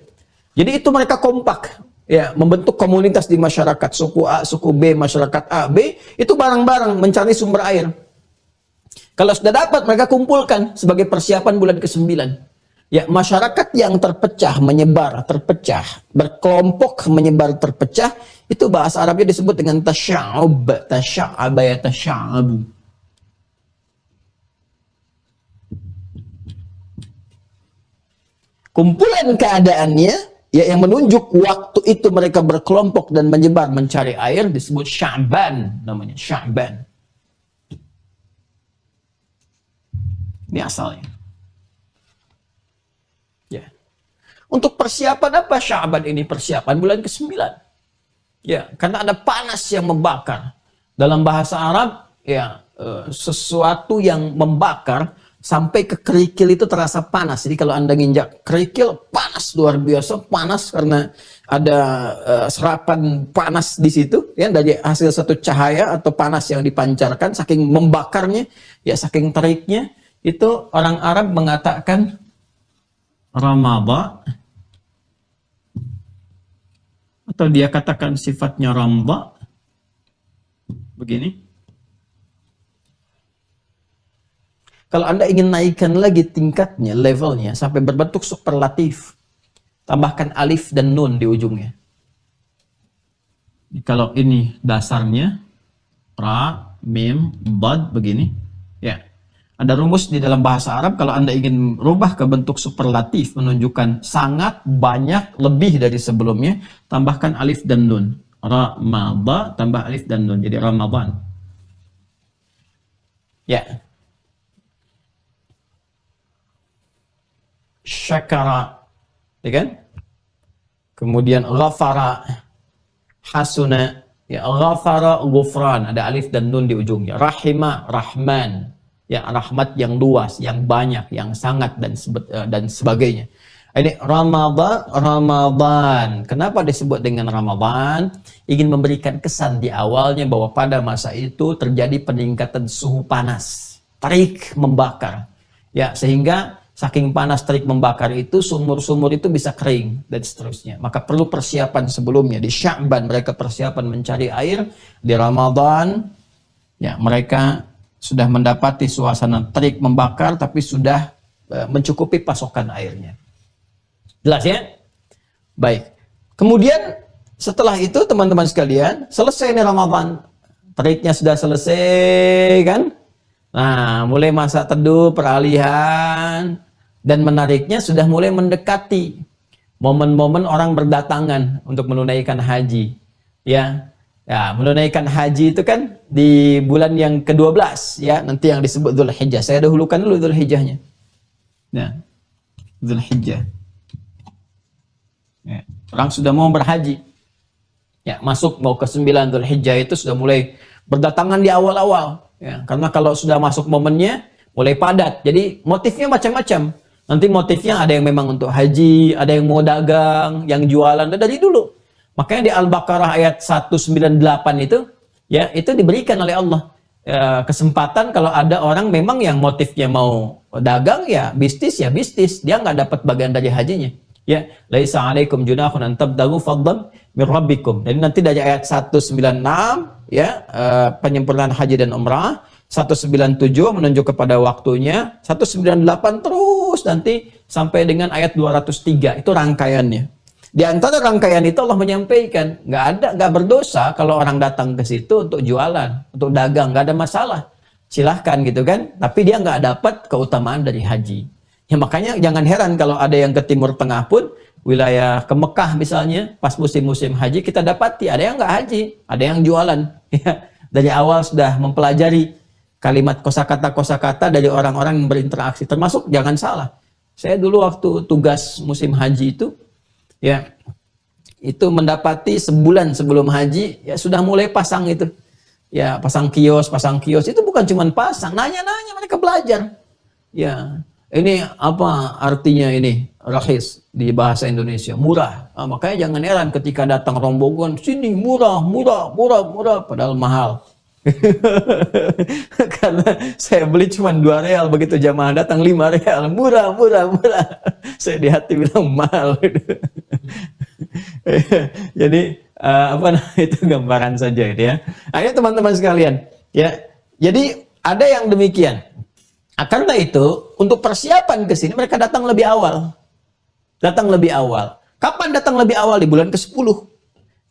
Jadi itu mereka kompak, ya, membentuk komunitas di masyarakat, suku A, suku B, masyarakat A, B, itu bareng-bareng mencari sumber air. Kalau sudah dapat, mereka kumpulkan sebagai persiapan bulan ke-9. Ya, masyarakat yang terpecah, menyebar, terpecah, berkelompok, menyebar, terpecah, itu bahasa Arabnya disebut dengan tasya'ub, tasya'aba ya tasya'abu. Kumpulan keadaannya, ya, yang menunjuk waktu itu mereka berkelompok dan menyebar mencari air disebut Sya'ban, namanya Sya'ban. Ini asalnya. Ya. Untuk persiapan apa Sya'ban ini? Persiapan bulan ke-9. Ya, karena ada panas yang membakar. Dalam bahasa Arab, ya, sesuatu yang membakar sampai ke kerikil itu terasa panas. Jadi kalau Anda nginjak kerikil, panas, luar biasa panas karena ada serapan panas di situ, ya, dari hasil satu cahaya atau panas yang dipancarkan, saking membakarnya, ya, saking teriknya, itu orang Arab mengatakan Ramadha, atau dia katakan sifatnya Ramdha begini. Kalau Anda ingin naikkan lagi tingkatnya, levelnya sampai berbentuk superlatif, tambahkan alif dan nun di ujungnya. Kalau ini dasarnya ra, mim, dad begini, ya. Ada rumus di dalam bahasa Arab, kalau Anda ingin rubah ke bentuk superlatif, menunjukkan sangat, banyak, lebih dari sebelumnya, tambahkan alif dan nun. Ramadha, tambah alif dan nun, jadi Ramadan. Ya. Syakara, ya kan? Kemudian ghafara, hasuna, ya, ghafara, ghufran, ada alif dan nun di ujungnya. Rahima, rahman. Ya, rahmat yang luas, yang banyak, yang sangat, dan sebagainya. Ini Ramadan. Kenapa disebut dengan Ramadan? Ingin memberikan kesan di awalnya bahwa pada masa itu terjadi peningkatan suhu panas, terik membakar. Ya, sehingga saking panas terik membakar itu, sumur-sumur itu bisa kering dan seterusnya. Maka perlu persiapan sebelumnya. Di Sya'ban mereka persiapan mencari air, di Ramadan ya mereka sudah mendapati suasana terik membakar, tapi sudah mencukupi pasokan airnya. Jelas ya? Baik. Kemudian setelah itu teman-teman sekalian, selesai nih Ramadan. Teriknya sudah selesai kan? Nah, mulai masa teduh, peralihan, dan menariknya sudah mulai mendekati momen-momen orang berdatangan untuk menunaikan haji. Ya. Ya, menunaikan haji itu kan di bulan yang ke-12 ya, nanti yang disebut Dzulhijjah. Saya dahulukan dulu Dzulhijjahnya. Ya. Dzulhijjah. Ya. Orang sudah mau berhaji. Ya, masuk mau ke-9 Dzulhijjah itu sudah mulai berdatangan di awal-awal. Ya, karena kalau sudah masuk momennya mulai padat. Jadi motifnya macam-macam. Nanti motifnya ada yang memang untuk haji, ada yang mau dagang, yang jualan dari dulu. Makanya di Al-Baqarah ayat 198 itu, ya, itu diberikan oleh Allah kesempatan kalau ada orang memang yang motifnya mau dagang, ya bisnis, dia nggak dapat bagian dari hajinya. Ya, laisa alaikum junahun an tabtagu fadlan min rabbikum. Jadi nanti dari ayat 196 ya, penyempurnaan haji dan umrah, 197 menunjuk kepada waktunya, 198 terus nanti sampai dengan ayat 203, itu rangkaiannya. Di antara rangkaian itu Allah menyampaikan, nggak berdosa kalau orang datang ke situ untuk jualan, untuk dagang, nggak ada masalah, silahkan gitu kan. Tapi dia nggak dapat keutamaan dari haji. Ya makanya jangan heran kalau ada yang ke Timur Tengah pun, wilayah ke Mekah misalnya, pas musim-musim haji kita dapati ada yang nggak haji, ada yang jualan. Ya, dari awal sudah mempelajari kalimat kosakata dari orang-orang yang berinteraksi. Termasuk jangan salah, saya dulu waktu tugas musim haji itu, ya, itu mendapati sebulan sebelum haji, ya sudah mulai pasang itu. Ya, pasang kios. Itu bukan cuma pasang, nanya-nanya mereka belajar. Ya, ini apa artinya ini? rahis di bahasa Indonesia, murah. Makanya jangan heran ketika datang rombongan sini murah, padahal mahal. Karena saya beli cuma 2 real, begitu jamaah datang 5 real, murah. Saya di hati bilang mahal. Jadi itu gambaran saja itu ya. Ayo teman-teman sekalian, ya. Jadi ada yang demikian. Karena itu untuk persiapan ke sini mereka datang lebih awal. Kapan datang lebih awal? Di bulan ke-10.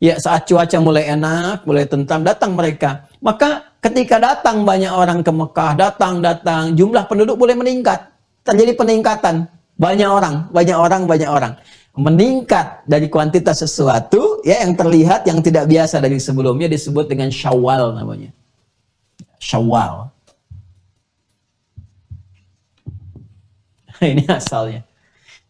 Ya, saat cuaca mulai enak, mulai tentram, datang mereka. Maka ketika datang banyak orang ke Mekah, datang, jumlah penduduk boleh meningkat. Terjadi peningkatan. Banyak orang. Meningkat dari kuantitas sesuatu ya yang terlihat, yang tidak biasa dari sebelumnya, disebut dengan Syawal namanya. Syawal. Ini asalnya.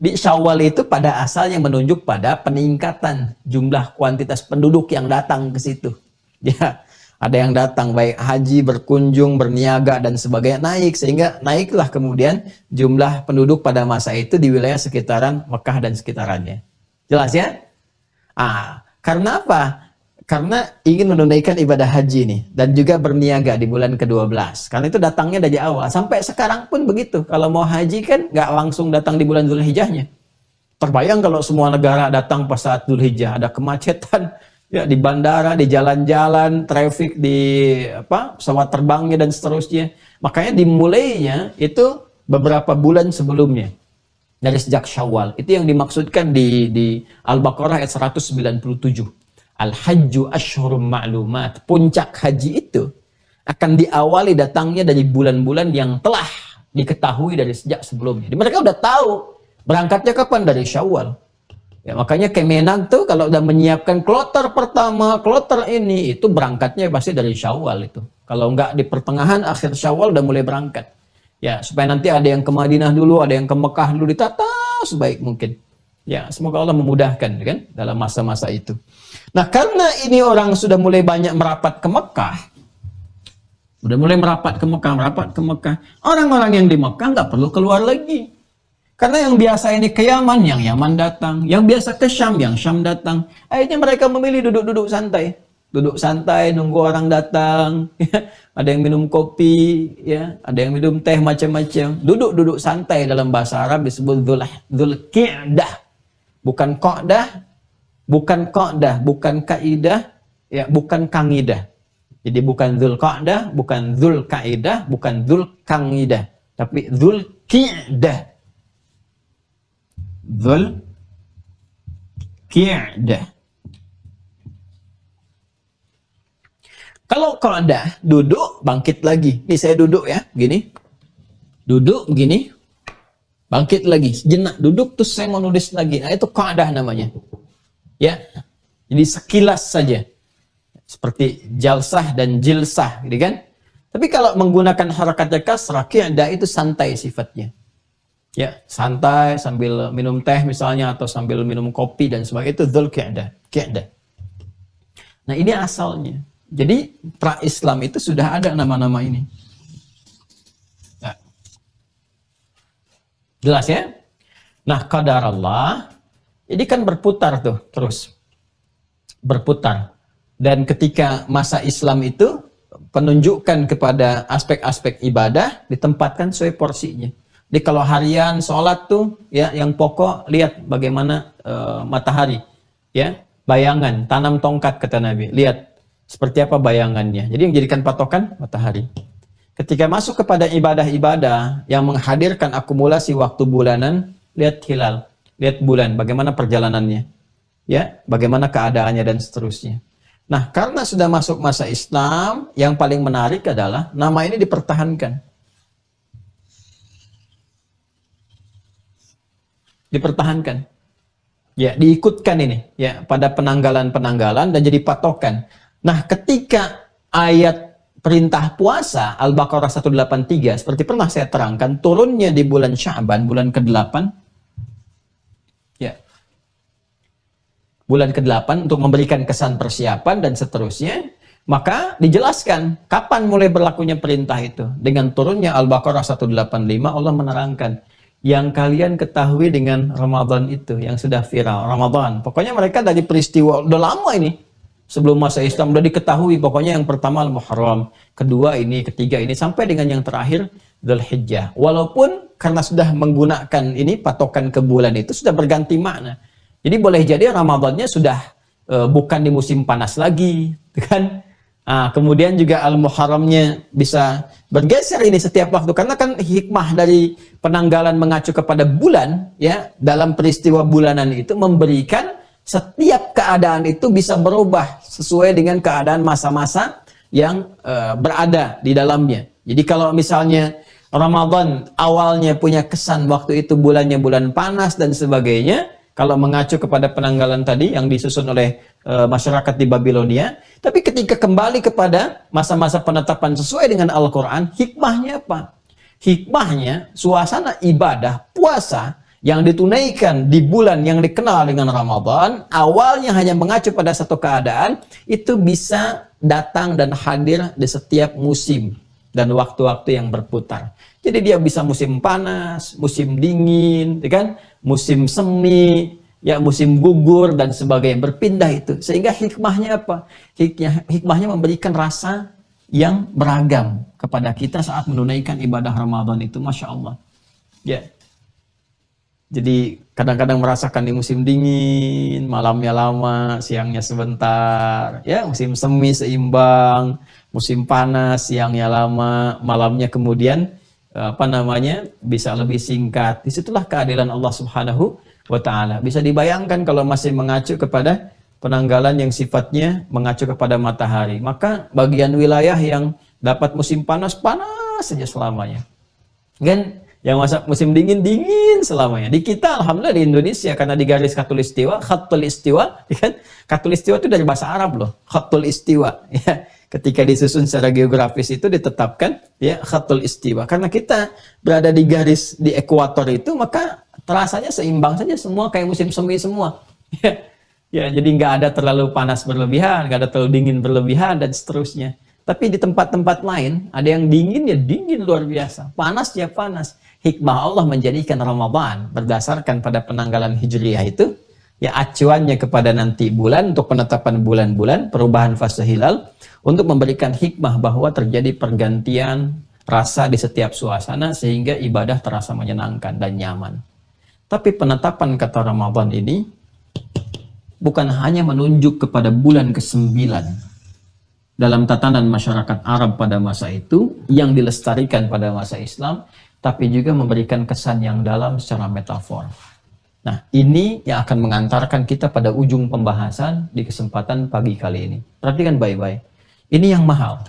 Di Syawal itu pada asalnya menunjuk pada peningkatan jumlah kuantitas penduduk yang datang ke situ. Ya, ada yang datang baik haji, berkunjung, berniaga dan sebagainya, naik, sehingga naiklah kemudian jumlah penduduk pada masa itu di wilayah sekitaran Mekah dan sekitarannya. Jelas ya? Karena apa? Karena ingin menunaikan ibadah haji nih, dan juga berniaga di bulan ke-12. Karena itu datangnya dari awal. Sampai sekarang pun begitu. Kalau mau haji kan nggak langsung datang di bulan Dzulhijjahnya. Terbayang kalau semua negara datang pas saat Dzulhijjah, ada kemacetan ya di bandara, di jalan-jalan, traffic di pesawat terbangnya dan seterusnya. Makanya dimulainya itu beberapa bulan sebelumnya. Dari sejak Syawal. Itu yang dimaksudkan di Al-Baqarah ayat 197. Al-Hajju Ashhurum Ma'lumat. Puncak haji itu akan diawali datangnya dari bulan-bulan yang telah diketahui dari sejak sebelumnya. Jadi mereka udah tahu berangkatnya kapan, dari Syawal. Ya, makanya Kemenag tuh kalau udah menyiapkan kloter pertama, kloter ini, itu berangkatnya pasti dari Syawal itu. Kalau nggak di pertengahan, akhir Syawal udah mulai berangkat. Ya, supaya nanti ada yang ke Madinah dulu, ada yang ke Mekah dulu, ditata sebaik mungkin. Ya, semoga Allah memudahkan kan dalam masa-masa itu. Nah, karena ini orang sudah mulai banyak merapat ke Mekah. Merapat ke Mekah. Orang-orang yang di Mekah nggak perlu keluar lagi. Karena yang biasa ini ke Yaman, yang Yaman datang. Yang biasa ke Syam, yang Syam datang. Akhirnya mereka memilih duduk-duduk santai. Duduk santai, nunggu orang datang. Ada yang minum kopi, ya, ada yang minum teh macam-macam. Duduk-duduk santai, dalam bahasa Arab disebut Dzulqa'dah. Bukan Qa'dah, bukan kaidah, ya, bukan kangidah. Jadi bukan Dzulqa'dah, bukan Dzulqaidah, bukan Dzulkangidah, tapi Dzulqi'dah. Dzulqi'dah. Kalau Qa'dah, duduk, bangkit lagi. Ini saya duduk ya, gini. Duduk begini. Bangkit lagi, sejenak duduk, terus saya mau nulis lagi. Nah, itu Qa'dah namanya. Ya, jadi sekilas saja. Seperti jalsah dan jilsah, gitu kan? Tapi kalau menggunakan harakat kasrah, Qa'dah itu santai sifatnya. Ya, santai sambil minum teh misalnya, atau sambil minum kopi dan sebagainya, itu Dzulqa'dah. Nah, ini asalnya. Jadi, pra-Islam itu sudah ada nama-nama ini. Jelas ya? Nah, qadar Allah, ini kan berputar tuh, terus. Berputar. Dan ketika masa Islam itu, penunjukkan kepada aspek-aspek ibadah, ditempatkan sesuai porsinya. Jadi kalau harian, sholat tuh, ya, yang pokok, lihat bagaimana matahari. Ya, bayangan, tanam tongkat, kata Nabi. Lihat, seperti apa bayangannya. Jadi yang jadikan patokan, matahari. Ketika masuk kepada ibadah-ibadah yang menghadirkan akumulasi waktu bulanan, lihat hilal, lihat bulan, bagaimana perjalanannya, ya, bagaimana keadaannya dan seterusnya. Nah, karena sudah masuk masa Islam, yang paling menarik adalah nama ini dipertahankan. Dipertahankan. Ya, diikutkan ini, ya, pada penanggalan-penanggalan dan jadi patokan. Nah, ketika ayat perintah puasa Al-Baqarah 183 seperti pernah saya terangkan, turunnya di bulan Sya'ban, bulan ke-8, ya, bulan ke-8 untuk memberikan kesan persiapan dan seterusnya, maka dijelaskan kapan mulai berlakunya perintah itu. Dengan turunnya Al-Baqarah 185, Allah menerangkan yang kalian ketahui dengan Ramadan itu, yang sudah viral, Ramadan. Pokoknya mereka dari peristiwa, udah lama ini, sebelum masa Islam, udah diketahui. Pokoknya yang pertama Al-Muharram, kedua ini, ketiga ini, sampai dengan yang terakhir, Dzulhijjah. Walaupun karena sudah menggunakan ini, patokan ke bulan itu, sudah berganti makna. Jadi boleh jadi Ramadannya sudah bukan di musim panas lagi, kan? Kemudian juga Al-Muharramnya bisa bergeser ini setiap waktu, karena kan hikmah dari penanggalan mengacu kepada bulan, ya, dalam peristiwa bulanan itu memberikan setiap keadaan itu bisa berubah sesuai dengan keadaan masa-masa yang berada di dalamnya. Jadi kalau misalnya Ramadan awalnya punya kesan waktu itu bulannya bulan panas dan sebagainya, kalau mengacu kepada penanggalan tadi yang disusun oleh masyarakat di Babilonia, tapi ketika kembali kepada masa-masa penetapan sesuai dengan Al-Quran, hikmahnya apa? Hikmahnya suasana ibadah puasa yang ditunaikan di bulan yang dikenal dengan Ramadan, awalnya hanya mengacu pada satu keadaan, itu bisa datang dan hadir di setiap musim dan waktu-waktu yang berputar. Jadi dia bisa musim panas, musim dingin, kan? Musim semi, ya, musim gugur dan sebagainya, berpindah itu. Sehingga hikmahnya apa? Hikmahnya memberikan rasa yang beragam kepada kita saat menunaikan ibadah Ramadan itu, Masya Allah. Ya. Jadi kadang-kadang merasakan di musim dingin, malamnya lama, siangnya sebentar, ya, musim semi seimbang, musim panas, siangnya lama, malamnya kemudian bisa lebih singkat. Disitulah keadilan Allah Subhanahu wa Ta'ala. Bisa dibayangkan kalau masih mengacu kepada penanggalan yang sifatnya mengacu kepada matahari, maka bagian wilayah yang dapat musim panas saja selamanya, kan? Yang masa musim dingin selamanya. Di kita alhamdulillah di Indonesia, karena di garis khatulistiwa, kan? Khatulistiwa itu dari bahasa Arab loh, khatul istiwa, ya. Ketika disusun secara geografis itu ditetapkan, ya, khatul istiwa. Karena kita berada di garis di ekuator itu, maka terasanya seimbang saja semua, kayak musim semi semua. Ya, jadi nggak ada terlalu panas berlebihan, nggak ada terlalu dingin berlebihan, dan seterusnya. Tapi di tempat-tempat lain, ada yang dingin ya dingin luar biasa, panas ya panas. Hikmah Allah menjadikan Ramadan berdasarkan pada penanggalan Hijriyah itu, ya, acuannya kepada nanti bulan untuk penetapan bulan-bulan, perubahan fase hilal, untuk memberikan hikmah bahwa terjadi pergantian rasa di setiap suasana sehingga ibadah terasa menyenangkan dan nyaman. Tapi penetapan kata Ramadan ini bukan hanya menunjuk kepada bulan ke-9 dalam tatanan masyarakat Arab pada masa itu yang dilestarikan pada masa Islam, tapi juga memberikan kesan yang dalam secara metafor. Nah, ini yang akan mengantarkan kita pada ujung pembahasan di kesempatan pagi kali ini. Perhatikan baik-baik. Ini yang mahal.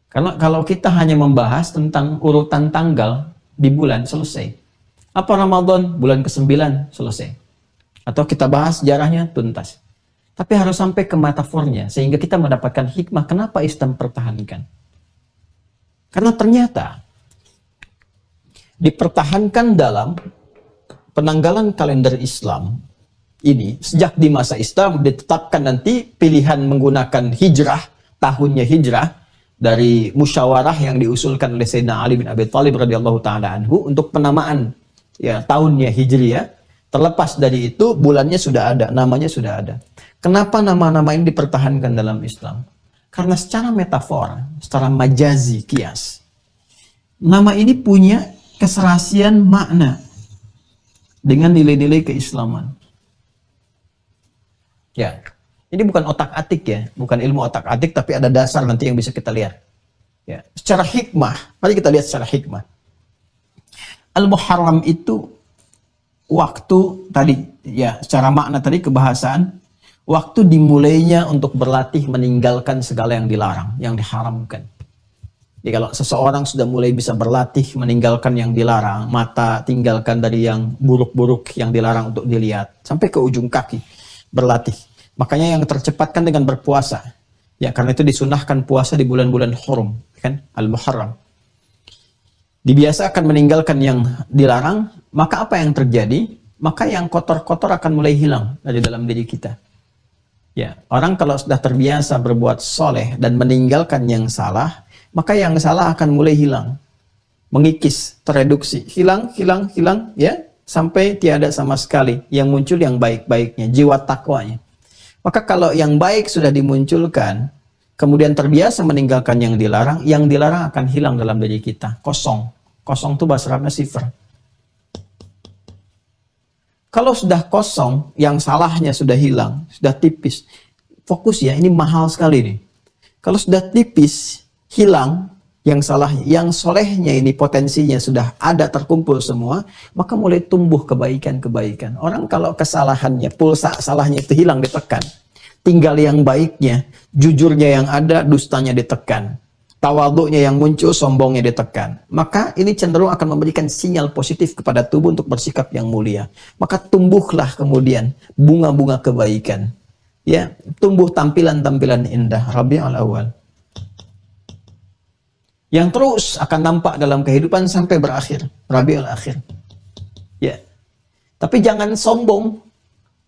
Karena kalau kita hanya membahas tentang urutan tanggal di bulan, selesai. Apa Ramadan? Bulan ke-9, selesai. Atau kita bahas sejarahnya, tuntas. Tapi harus sampai ke metafornya, sehingga kita mendapatkan hikmah kenapa Islam pertahankan. Karena ternyata dipertahankan dalam penanggalan kalender Islam ini, sejak di masa Islam ditetapkan nanti pilihan menggunakan hijrah, tahunnya hijrah, dari musyawarah yang diusulkan oleh Sayyidina Ali bin Abi Thalib radhiyallahu ta'ala anhu untuk penamaan, ya, tahunnya hijriyah. Terlepas dari itu, bulannya sudah ada, namanya sudah ada. Kenapa nama-nama ini dipertahankan dalam Islam? Karena secara metafor, secara majazi, kias, nama ini punya keserasian makna dengan nilai-nilai keislaman. Ya, ini bukan otak-atik, ya, bukan ilmu otak-atik, tapi ada dasar nanti yang bisa kita lihat. Ya, secara hikmah, mari kita lihat secara hikmah. Al-Muharram itu waktu tadi, ya, secara makna tadi kebahasaan, waktu dimulainya untuk berlatih meninggalkan segala yang dilarang, yang diharamkan. Jadi kalau seseorang sudah mulai bisa berlatih meninggalkan yang dilarang, mata tinggalkan dari yang buruk-buruk yang dilarang untuk dilihat, sampai ke ujung kaki, berlatih. Makanya yang tercepatkan dengan berpuasa. Ya, karena itu disunahkan puasa di bulan-bulan hurum, kan? Al-Muharram. Dibiasakan meninggalkan yang dilarang, maka apa yang terjadi? Maka yang kotor-kotor akan mulai hilang dari dalam diri kita. Ya, orang kalau sudah terbiasa berbuat soleh dan meninggalkan yang salah, maka yang salah akan mulai hilang. mengikis, tereduksi, hilang, ya, sampai tiada sama sekali. Yang muncul yang baik-baiknya, jiwa takwanya. Maka kalau yang baik sudah dimunculkan, kemudian terbiasa meninggalkan yang dilarang akan hilang dalam diri kita. Kosong. Kosong itu bahasa Arabnya sifr. Kalau sudah kosong, yang salahnya sudah hilang, sudah tipis. Fokus ya, ini mahal sekali nih. Kalau sudah tipis, hilang, yang salahnya, yang solehnya ini potensinya sudah ada terkumpul semua, maka mulai tumbuh kebaikan-kebaikan. Orang kalau kesalahannya, pulsa salahnya itu hilang, ditekan. Tinggal yang baiknya, jujurnya yang ada, dustanya ditekan. Tawaduknya yang muncul, sombongnya ditekan. Maka ini cenderung akan memberikan sinyal positif kepada tubuh untuk bersikap yang mulia. Maka tumbuhlah kemudian bunga-bunga kebaikan. Ya, tumbuh tampilan-tampilan indah. Rabiul Awal. Yang terus akan nampak dalam kehidupan sampai berakhir. Rabiul Akhir. Ya. Tapi jangan sombong.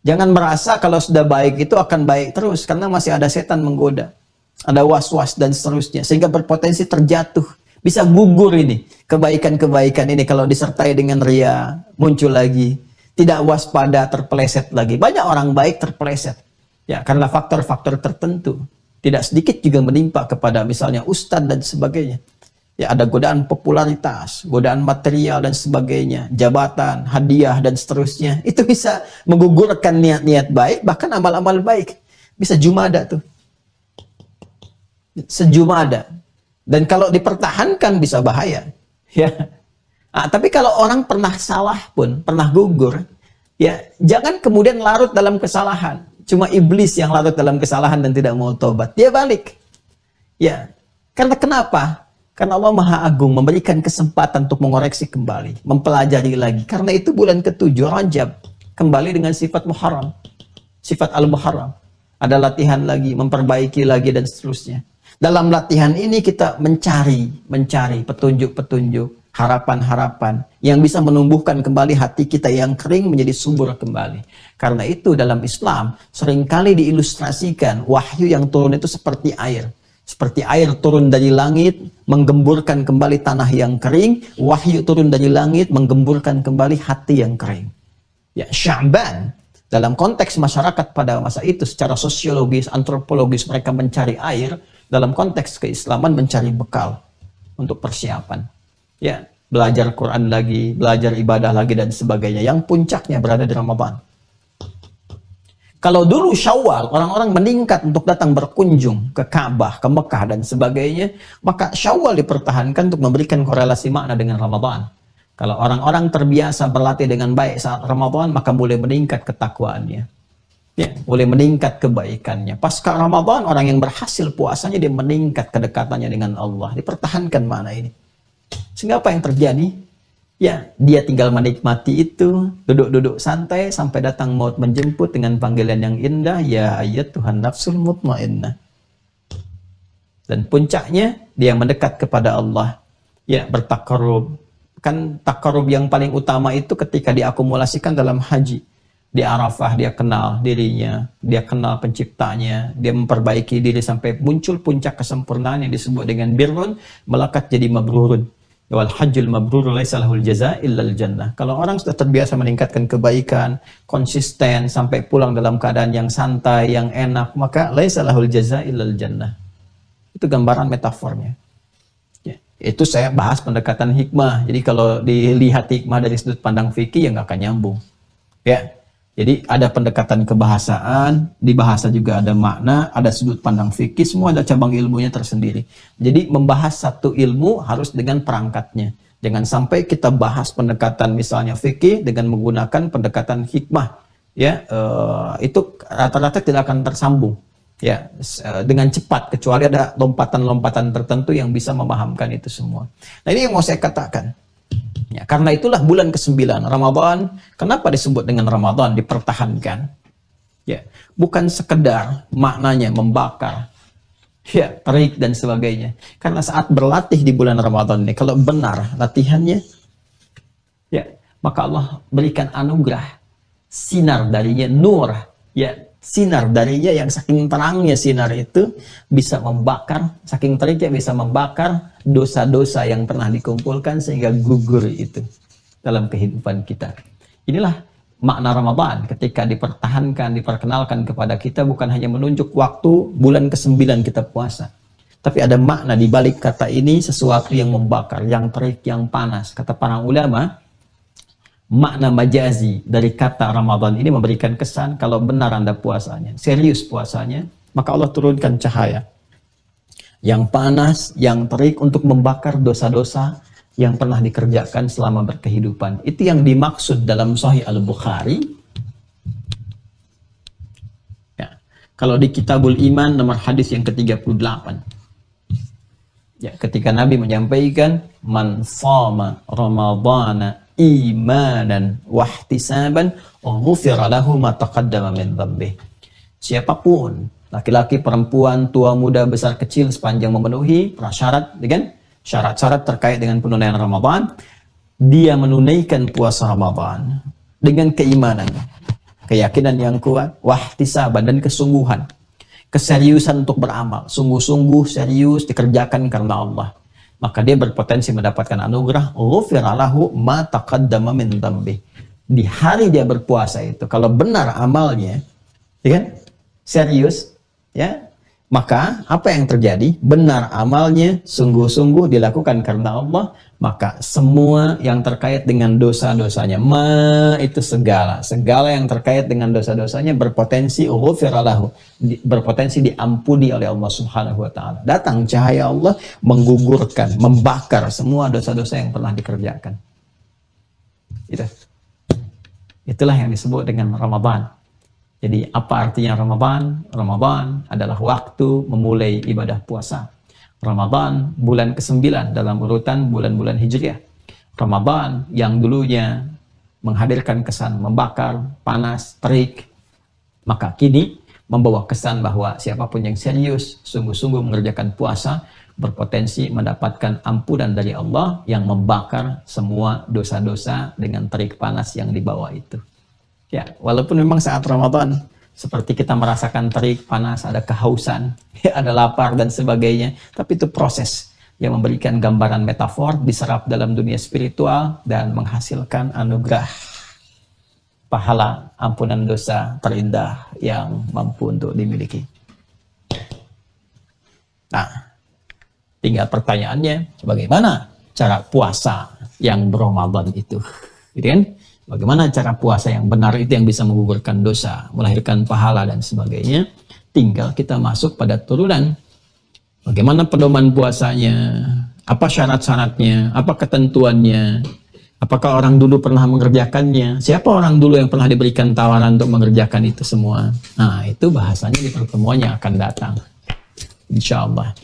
Jangan merasa kalau sudah baik itu akan baik terus. Karena masih ada setan menggoda. Ada was-was dan seterusnya. Sehingga berpotensi terjatuh. Bisa gugur ini. Kebaikan-kebaikan ini kalau disertai dengan ria. Muncul lagi. Tidak waspada, terpeleset lagi. Banyak orang baik terpeleset. Ya, karena faktor-faktor tertentu. Tidak sedikit juga menimpa kepada misalnya ustadz dan sebagainya. Ya, ada godaan popularitas, godaan material dan sebagainya, jabatan, hadiah dan seterusnya. Itu bisa menggugurkan niat-niat baik, bahkan amal-amal baik. Bisa jumada tuh. Sejumada. Dan kalau dipertahankan bisa bahaya. Ya. Nah, tapi kalau orang pernah salah pun, pernah gugur, ya jangan kemudian larut dalam kesalahan. Cuma iblis yang larut dalam kesalahan dan tidak mau tobat. Dia balik. Ya. Karena kenapa? Karena Allah Maha Agung memberikan kesempatan untuk mengoreksi kembali. Mempelajari lagi. Karena itu bulan ke-7 Rajab. Kembali dengan sifat Muharram. Sifat Al-Muharram. Ada latihan lagi, memperbaiki lagi dan seterusnya. Dalam latihan ini kita mencari petunjuk-petunjuk. Harapan-harapan yang bisa menumbuhkan kembali hati kita yang kering menjadi subur kembali. Karena itu dalam Islam seringkali diilustrasikan wahyu yang turun itu seperti air. Seperti air turun dari langit menggemburkan kembali tanah yang kering, wahyu turun dari langit menggemburkan kembali hati yang kering. Ya, Sya'ban dalam konteks masyarakat pada masa itu secara sosiologis, antropologis mereka mencari air, dalam konteks keislaman mencari bekal untuk persiapan. Ya, belajar Quran lagi, belajar ibadah lagi dan sebagainya. Yang puncaknya berada di Ramadan. Kalau dulu Syawal, orang-orang meningkat untuk datang berkunjung ke Ka'bah, ke Mekah dan sebagainya, maka Syawal dipertahankan untuk memberikan korelasi makna dengan Ramadan. Kalau orang-orang terbiasa berlatih dengan baik saat Ramadan, maka boleh meningkat ketakwaannya. Ya, boleh meningkat kebaikannya. Pasca Ramadan, orang yang berhasil puasanya, dia meningkat kedekatannya dengan Allah. Dipertahankan makna ini. Sehingga apa yang terjadi? Ya, dia tinggal menikmati itu, duduk-duduk santai sampai datang maut menjemput dengan panggilan yang indah, ya ayat Tuhan nafsul mutmainnah. Dan puncaknya dia mendekat kepada Allah. Ya, bertakarrub. Kan takarrub yang paling utama itu ketika diakumulasikan dalam haji. Di Arafah dia kenal dirinya, dia kenal penciptanya, dia memperbaiki diri sampai muncul puncak kesempurnaan yang disebut dengan birrun, melekat jadi mabrurun. Wal hajjul mabrur laisa lahul jazaa illal jannah. Kalau orang sudah terbiasa meningkatkan kebaikan, konsisten sampai pulang dalam keadaan yang santai, yang enak, maka laisa lahul jazaa illal jannah. Itu gambaran metafornya. Ya, itu saya bahas pendekatan hikmah. Jadi kalau dilihat hikmah dari sudut pandang fikih ya nggak akan nyambung. Ya. Jadi ada pendekatan kebahasaan, di bahasa juga ada makna, ada sudut pandang fikih, semua ada cabang ilmunya tersendiri. Jadi membahas satu ilmu harus dengan perangkatnya. Jangan sampai kita bahas pendekatan misalnya fikih dengan menggunakan pendekatan hikmah. Ya, itu rata-rata tidak akan tersambung. Ya, dengan cepat, kecuali ada lompatan-lompatan tertentu yang bisa memahamkan itu semua. Nah ini yang mau saya katakan. Ya, karena itulah bulan ke-9 Ramadan, kenapa disebut dengan Ramadan dipertahankan? Ya, bukan sekedar maknanya membakar, ya, terik dan sebagainya. Karena saat berlatih di bulan Ramadan ini, kalau benar latihannya, ya, maka Allah berikan anugerah, sinar darinya, nur, ya, sinar darinya yang saking terangnya sinar itu bisa membakar, saking teriknya bisa membakar dosa-dosa yang pernah dikumpulkan sehingga gugur itu dalam kehidupan kita. Inilah makna Ramadan ketika dipertahankan, diperkenalkan kepada kita, bukan hanya menunjuk waktu bulan ke-9 kita puasa, tapi ada makna di balik kata ini, sesuatu yang membakar, yang terik, yang panas. Kata para ulama, makna majazi dari kata Ramadan ini memberikan kesan kalau benar Anda puasanya, serius puasanya, maka Allah turunkan cahaya yang panas, yang terik untuk membakar dosa-dosa yang pernah dikerjakan selama berkehidupan. Itu yang dimaksud dalam Sahih Al-Bukhari. Ya. Kalau di Kitabul Iman nomor hadis yang ke-38. Ya, ketika Nabi menyampaikan man shama ramadhana imanan wahtisaban ghufira lahu ma taqaddama min dhanbih. Siapapun, laki-laki, perempuan, tua, muda, besar, kecil, sepanjang memenuhi prasyarat dengan syarat-syarat terkait dengan penunaian Ramadan, dia menunaikan puasa Ramadan dengan keimanan, keyakinan yang kuat, wahtisaban, dan kesungguhan, keseriusan untuk beramal, sungguh-sungguh serius dikerjakan karena Allah, maka dia berpotensi mendapatkan anugerah ghufira lahu ma taqaddama min dhanbih. Di hari dia berpuasa itu, kalau benar amalnya, ya kan, serius, ya, maka apa yang terjadi? Benar amalnya, sungguh-sungguh dilakukan karena Allah, maka semua yang terkait dengan dosa-dosanya, itu segala yang terkait dengan dosa-dosanya berpotensi ghufira lahu, berpotensi diampuni oleh Allah Subhanahu wa taala. Datang cahaya Allah menggugurkan, membakar semua dosa-dosa yang pernah dikerjakan. Itulah yang disebut dengan Ramadan. Jadi apa artinya Ramadan? Ramadan adalah waktu memulai ibadah puasa. Ramadan bulan ke-9 dalam urutan bulan-bulan Hijriah. Ramadan yang dulunya menghadirkan kesan membakar, panas, terik, maka kini membawa kesan bahwa siapapun yang serius, sungguh-sungguh mengerjakan puasa, berpotensi mendapatkan ampunan dari Allah yang membakar semua dosa-dosa dengan terik panas yang dibawa itu. Ya, walaupun memang saat Ramadan seperti kita merasakan terik, panas, ada kehausan, ada lapar dan sebagainya, tapi itu proses yang memberikan gambaran metafor, diserap dalam dunia spiritual dan menghasilkan anugerah pahala ampunan dosa terindah yang mampu untuk dimiliki. Nah, tinggal pertanyaannya, bagaimana cara puasa yang berRamadan itu? Gitu kan? Bagaimana cara puasa yang benar itu yang bisa menggugurkan dosa, melahirkan pahala dan sebagainya. Tinggal kita masuk pada turunan. Bagaimana pedoman puasanya, apa syarat-syaratnya, apa ketentuannya, apakah orang dulu pernah mengerjakannya, siapa orang dulu yang pernah diberikan tawaran untuk mengerjakan itu semua. Nah, itu bahasanya di pertemuan yang akan datang, insya Allah.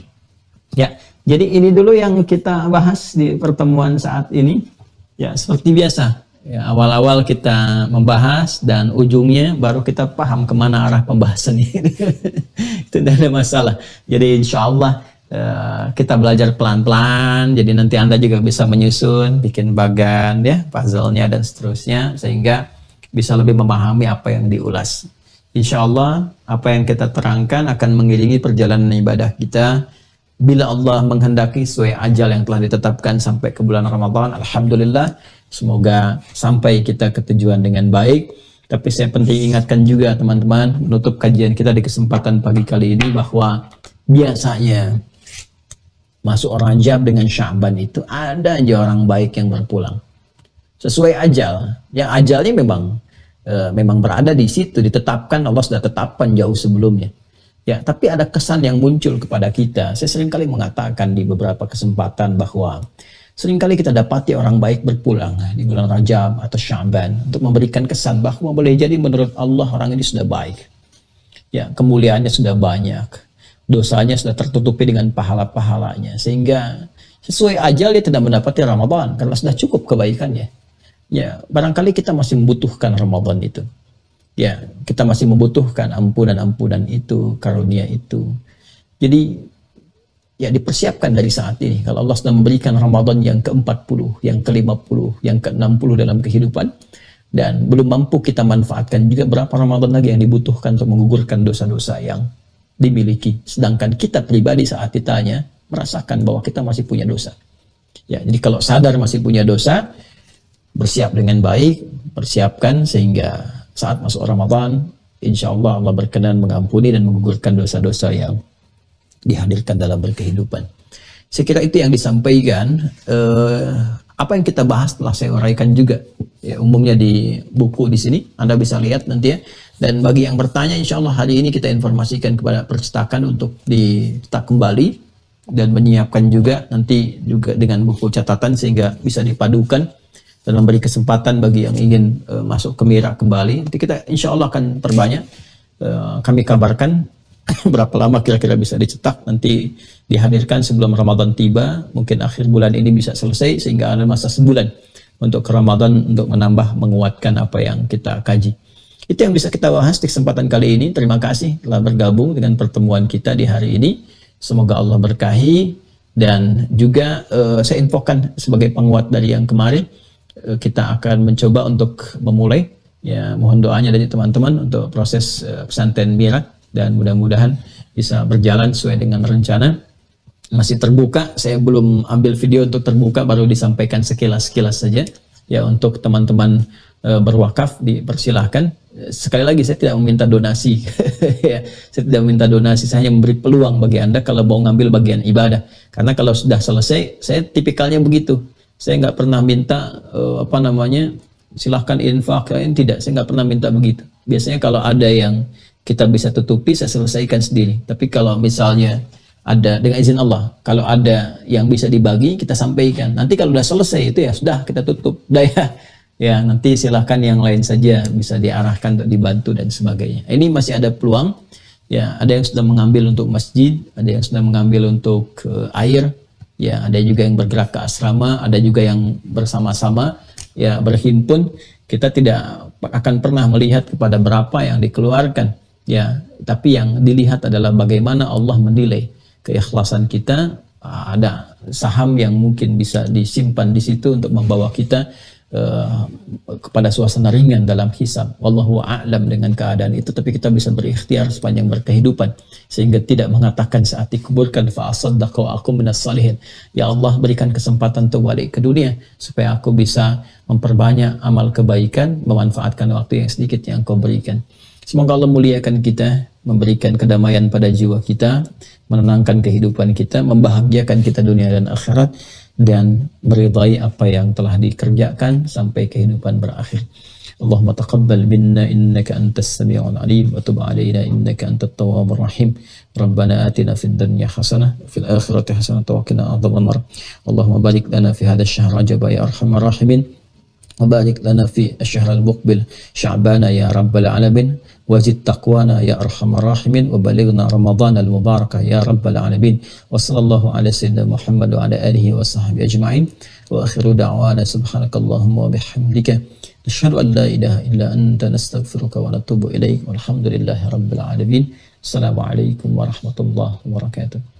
Ya, jadi ini dulu yang kita bahas di pertemuan saat ini. Ya, seperti biasa. Ya, awal-awal kita membahas dan ujungnya baru kita paham kemana arah pembahasan ini. Itu tidak ada masalah. Jadi insya Allah kita belajar pelan-pelan. Jadi nanti Anda juga bisa menyusun, bikin bagan, ya, puzzle-nya dan seterusnya, sehingga bisa lebih memahami apa yang diulas. Insya Allah apa yang kita terangkan akan mengiringi perjalanan ibadah kita. Bila Allah menghendaki sesuai ajal yang telah ditetapkan sampai ke bulan Ramadan, alhamdulillah, semoga sampai kita ke tujuan dengan baik. Tapi saya penting ingatkan juga teman-teman, menutup kajian kita di kesempatan pagi kali ini, bahwa biasanya masuk Rajab dengan Sya'ban itu ada aja orang baik yang berpulang sesuai ajal. Yang ajalnya memang berada di situ, ditetapkan, Allah sudah tetapkan jauh sebelumnya. Ya, tapi ada kesan yang muncul kepada kita. Saya seringkali mengatakan di beberapa kesempatan bahwa seringkali kita dapati orang baik berpulang di bulan Rajab atau Sya'ban untuk memberikan kesan bahwa boleh jadi menurut Allah orang ini sudah baik. Ya, kemuliaannya sudah banyak. Dosanya sudah tertutupi dengan pahala-pahalanya. Sehingga sesuai ajal dia tidak mendapati Ramadan karena sudah cukup kebaikannya. Ya, barangkali kita masih membutuhkan Ramadan itu. Ya, kita masih membutuhkan ampunan-ampunan itu, karunia itu. Jadi, ya dipersiapkan dari saat ini. Kalau Allah sudah memberikan Ramadan yang ke-40, yang ke-50, yang ke-60 dalam kehidupan, dan belum mampu kita manfaatkan juga, berapa Ramadan lagi yang dibutuhkan untuk menggugurkan dosa-dosa yang dimiliki. Sedangkan kita pribadi saat ditanya merasakan bahwa kita masih punya dosa. Ya, jadi kalau sadar masih punya dosa, bersiap dengan baik, persiapkan sehingga saat masuk Ramadan, insya Allah Allah berkenan mengampuni dan menggugurkan dosa-dosa yang dihadirkan dalam berkehidupan. Saya kira itu yang disampaikan. Apa yang kita bahas telah saya uraikan juga ya, umumnya di buku di sini, Anda bisa lihat nanti ya. Dan bagi yang bertanya, insya Allah hari ini kita informasikan kepada percetakan untuk dicetak kembali dan menyiapkan juga nanti juga dengan buku catatan sehingga bisa dipadukan dan memberi kesempatan bagi yang ingin masuk ke Mira kembali. Nanti kita insya Allah akan perbanyak. Kami kabarkan berapa lama kira-kira bisa dicetak, nanti dihadirkan sebelum Ramadan tiba, mungkin akhir bulan ini bisa selesai sehingga ada masa sebulan untuk ke Ramadan untuk menambah menguatkan apa yang kita kaji. Itu yang bisa kita bahas di kesempatan kali ini. Terima kasih telah bergabung dengan pertemuan kita di hari ini. Semoga Allah berkahi, dan juga saya infokan sebagai penguat dari yang kemarin, kita akan mencoba untuk memulai, ya mohon doanya dari teman-teman untuk proses pesantren Mira, dan mudah-mudahan bisa berjalan sesuai dengan rencana. Masih terbuka, saya belum ambil video untuk terbuka, baru disampaikan sekilas-sekilas saja. Ya, untuk teman-teman berwakaf dipersilahkan. Sekali lagi saya tidak meminta donasi. Ya, saya tidak meminta donasi, saya hanya memberi peluang bagi Anda kalau mau ngambil bagian ibadah. Karena kalau sudah selesai, saya tipikalnya begitu. Saya nggak pernah minta silahkan infak, tidak. Saya nggak pernah minta begitu. Biasanya kalau ada yang kita bisa tutupi, saya selesaikan sendiri. Tapi kalau misalnya ada, dengan izin Allah, kalau ada yang bisa dibagi, kita sampaikan. Nanti kalau sudah selesai itu ya sudah, kita tutup. Udah ya, nanti silahkan yang lain saja bisa diarahkan untuk dibantu dan sebagainya. Ini masih ada peluang. Ya, ada yang sudah mengambil untuk masjid, ada yang sudah mengambil untuk air. Ya, ada juga yang bergerak ke asrama, ada juga yang bersama-sama ya berhimpun. Kita tidak akan pernah melihat kepada berapa yang dikeluarkan. Ya, tapi yang dilihat adalah bagaimana Allah menilai keikhlasan kita. Ada saham yang mungkin bisa disimpan di situ untuk membawa kita kepada suasana ringan dalam hisab. Wallahu a'lam dengan keadaan itu, tapi kita bisa berikhtiar sepanjang berkehidupan sehingga tidak mengatakan saat dikuburkan fa asaddaqu aku minas salihin. Ya Allah, berikan kesempatan untuk balik ke dunia supaya aku bisa memperbanyak amal kebaikan, memanfaatkan waktu yang sedikit yang Kau berikan. Semoga Allah muliakan kita, memberikan kedamaian pada jiwa kita, menenangkan kehidupan kita, membahagiakan kita dunia dan akhirat, dan meridai apa yang telah dikerjakan sampai kehidupan berakhir. Allahumma taqabbal minna innaka antas sami'ul alim wa tub alaina innaka antat tawwabur rahim. Rabbana atina fid dunya hasanah wa fil akhirati hasanah wa qina adzabannar. Allahumma barik lana fi hadzal syahr Rajab ya arhamar rahimin. وبارك لنا في الشهر المقبل شعبان يا رب العالمين وزد تقوانا يا أرحم الراحمين وبلغنا رمضان المبارك يا رب العالمين وصلى الله على سيدنا محمد وعلى آله وصحبه أجمعين وآخر دعوانا سبحانك اللهم وبحمدك نشهد أن لا إله إلا أنت نستغفرك ونتوب إليك والحمد لله رب العالمين. السلام عليكم ورحمة الله وبركاته.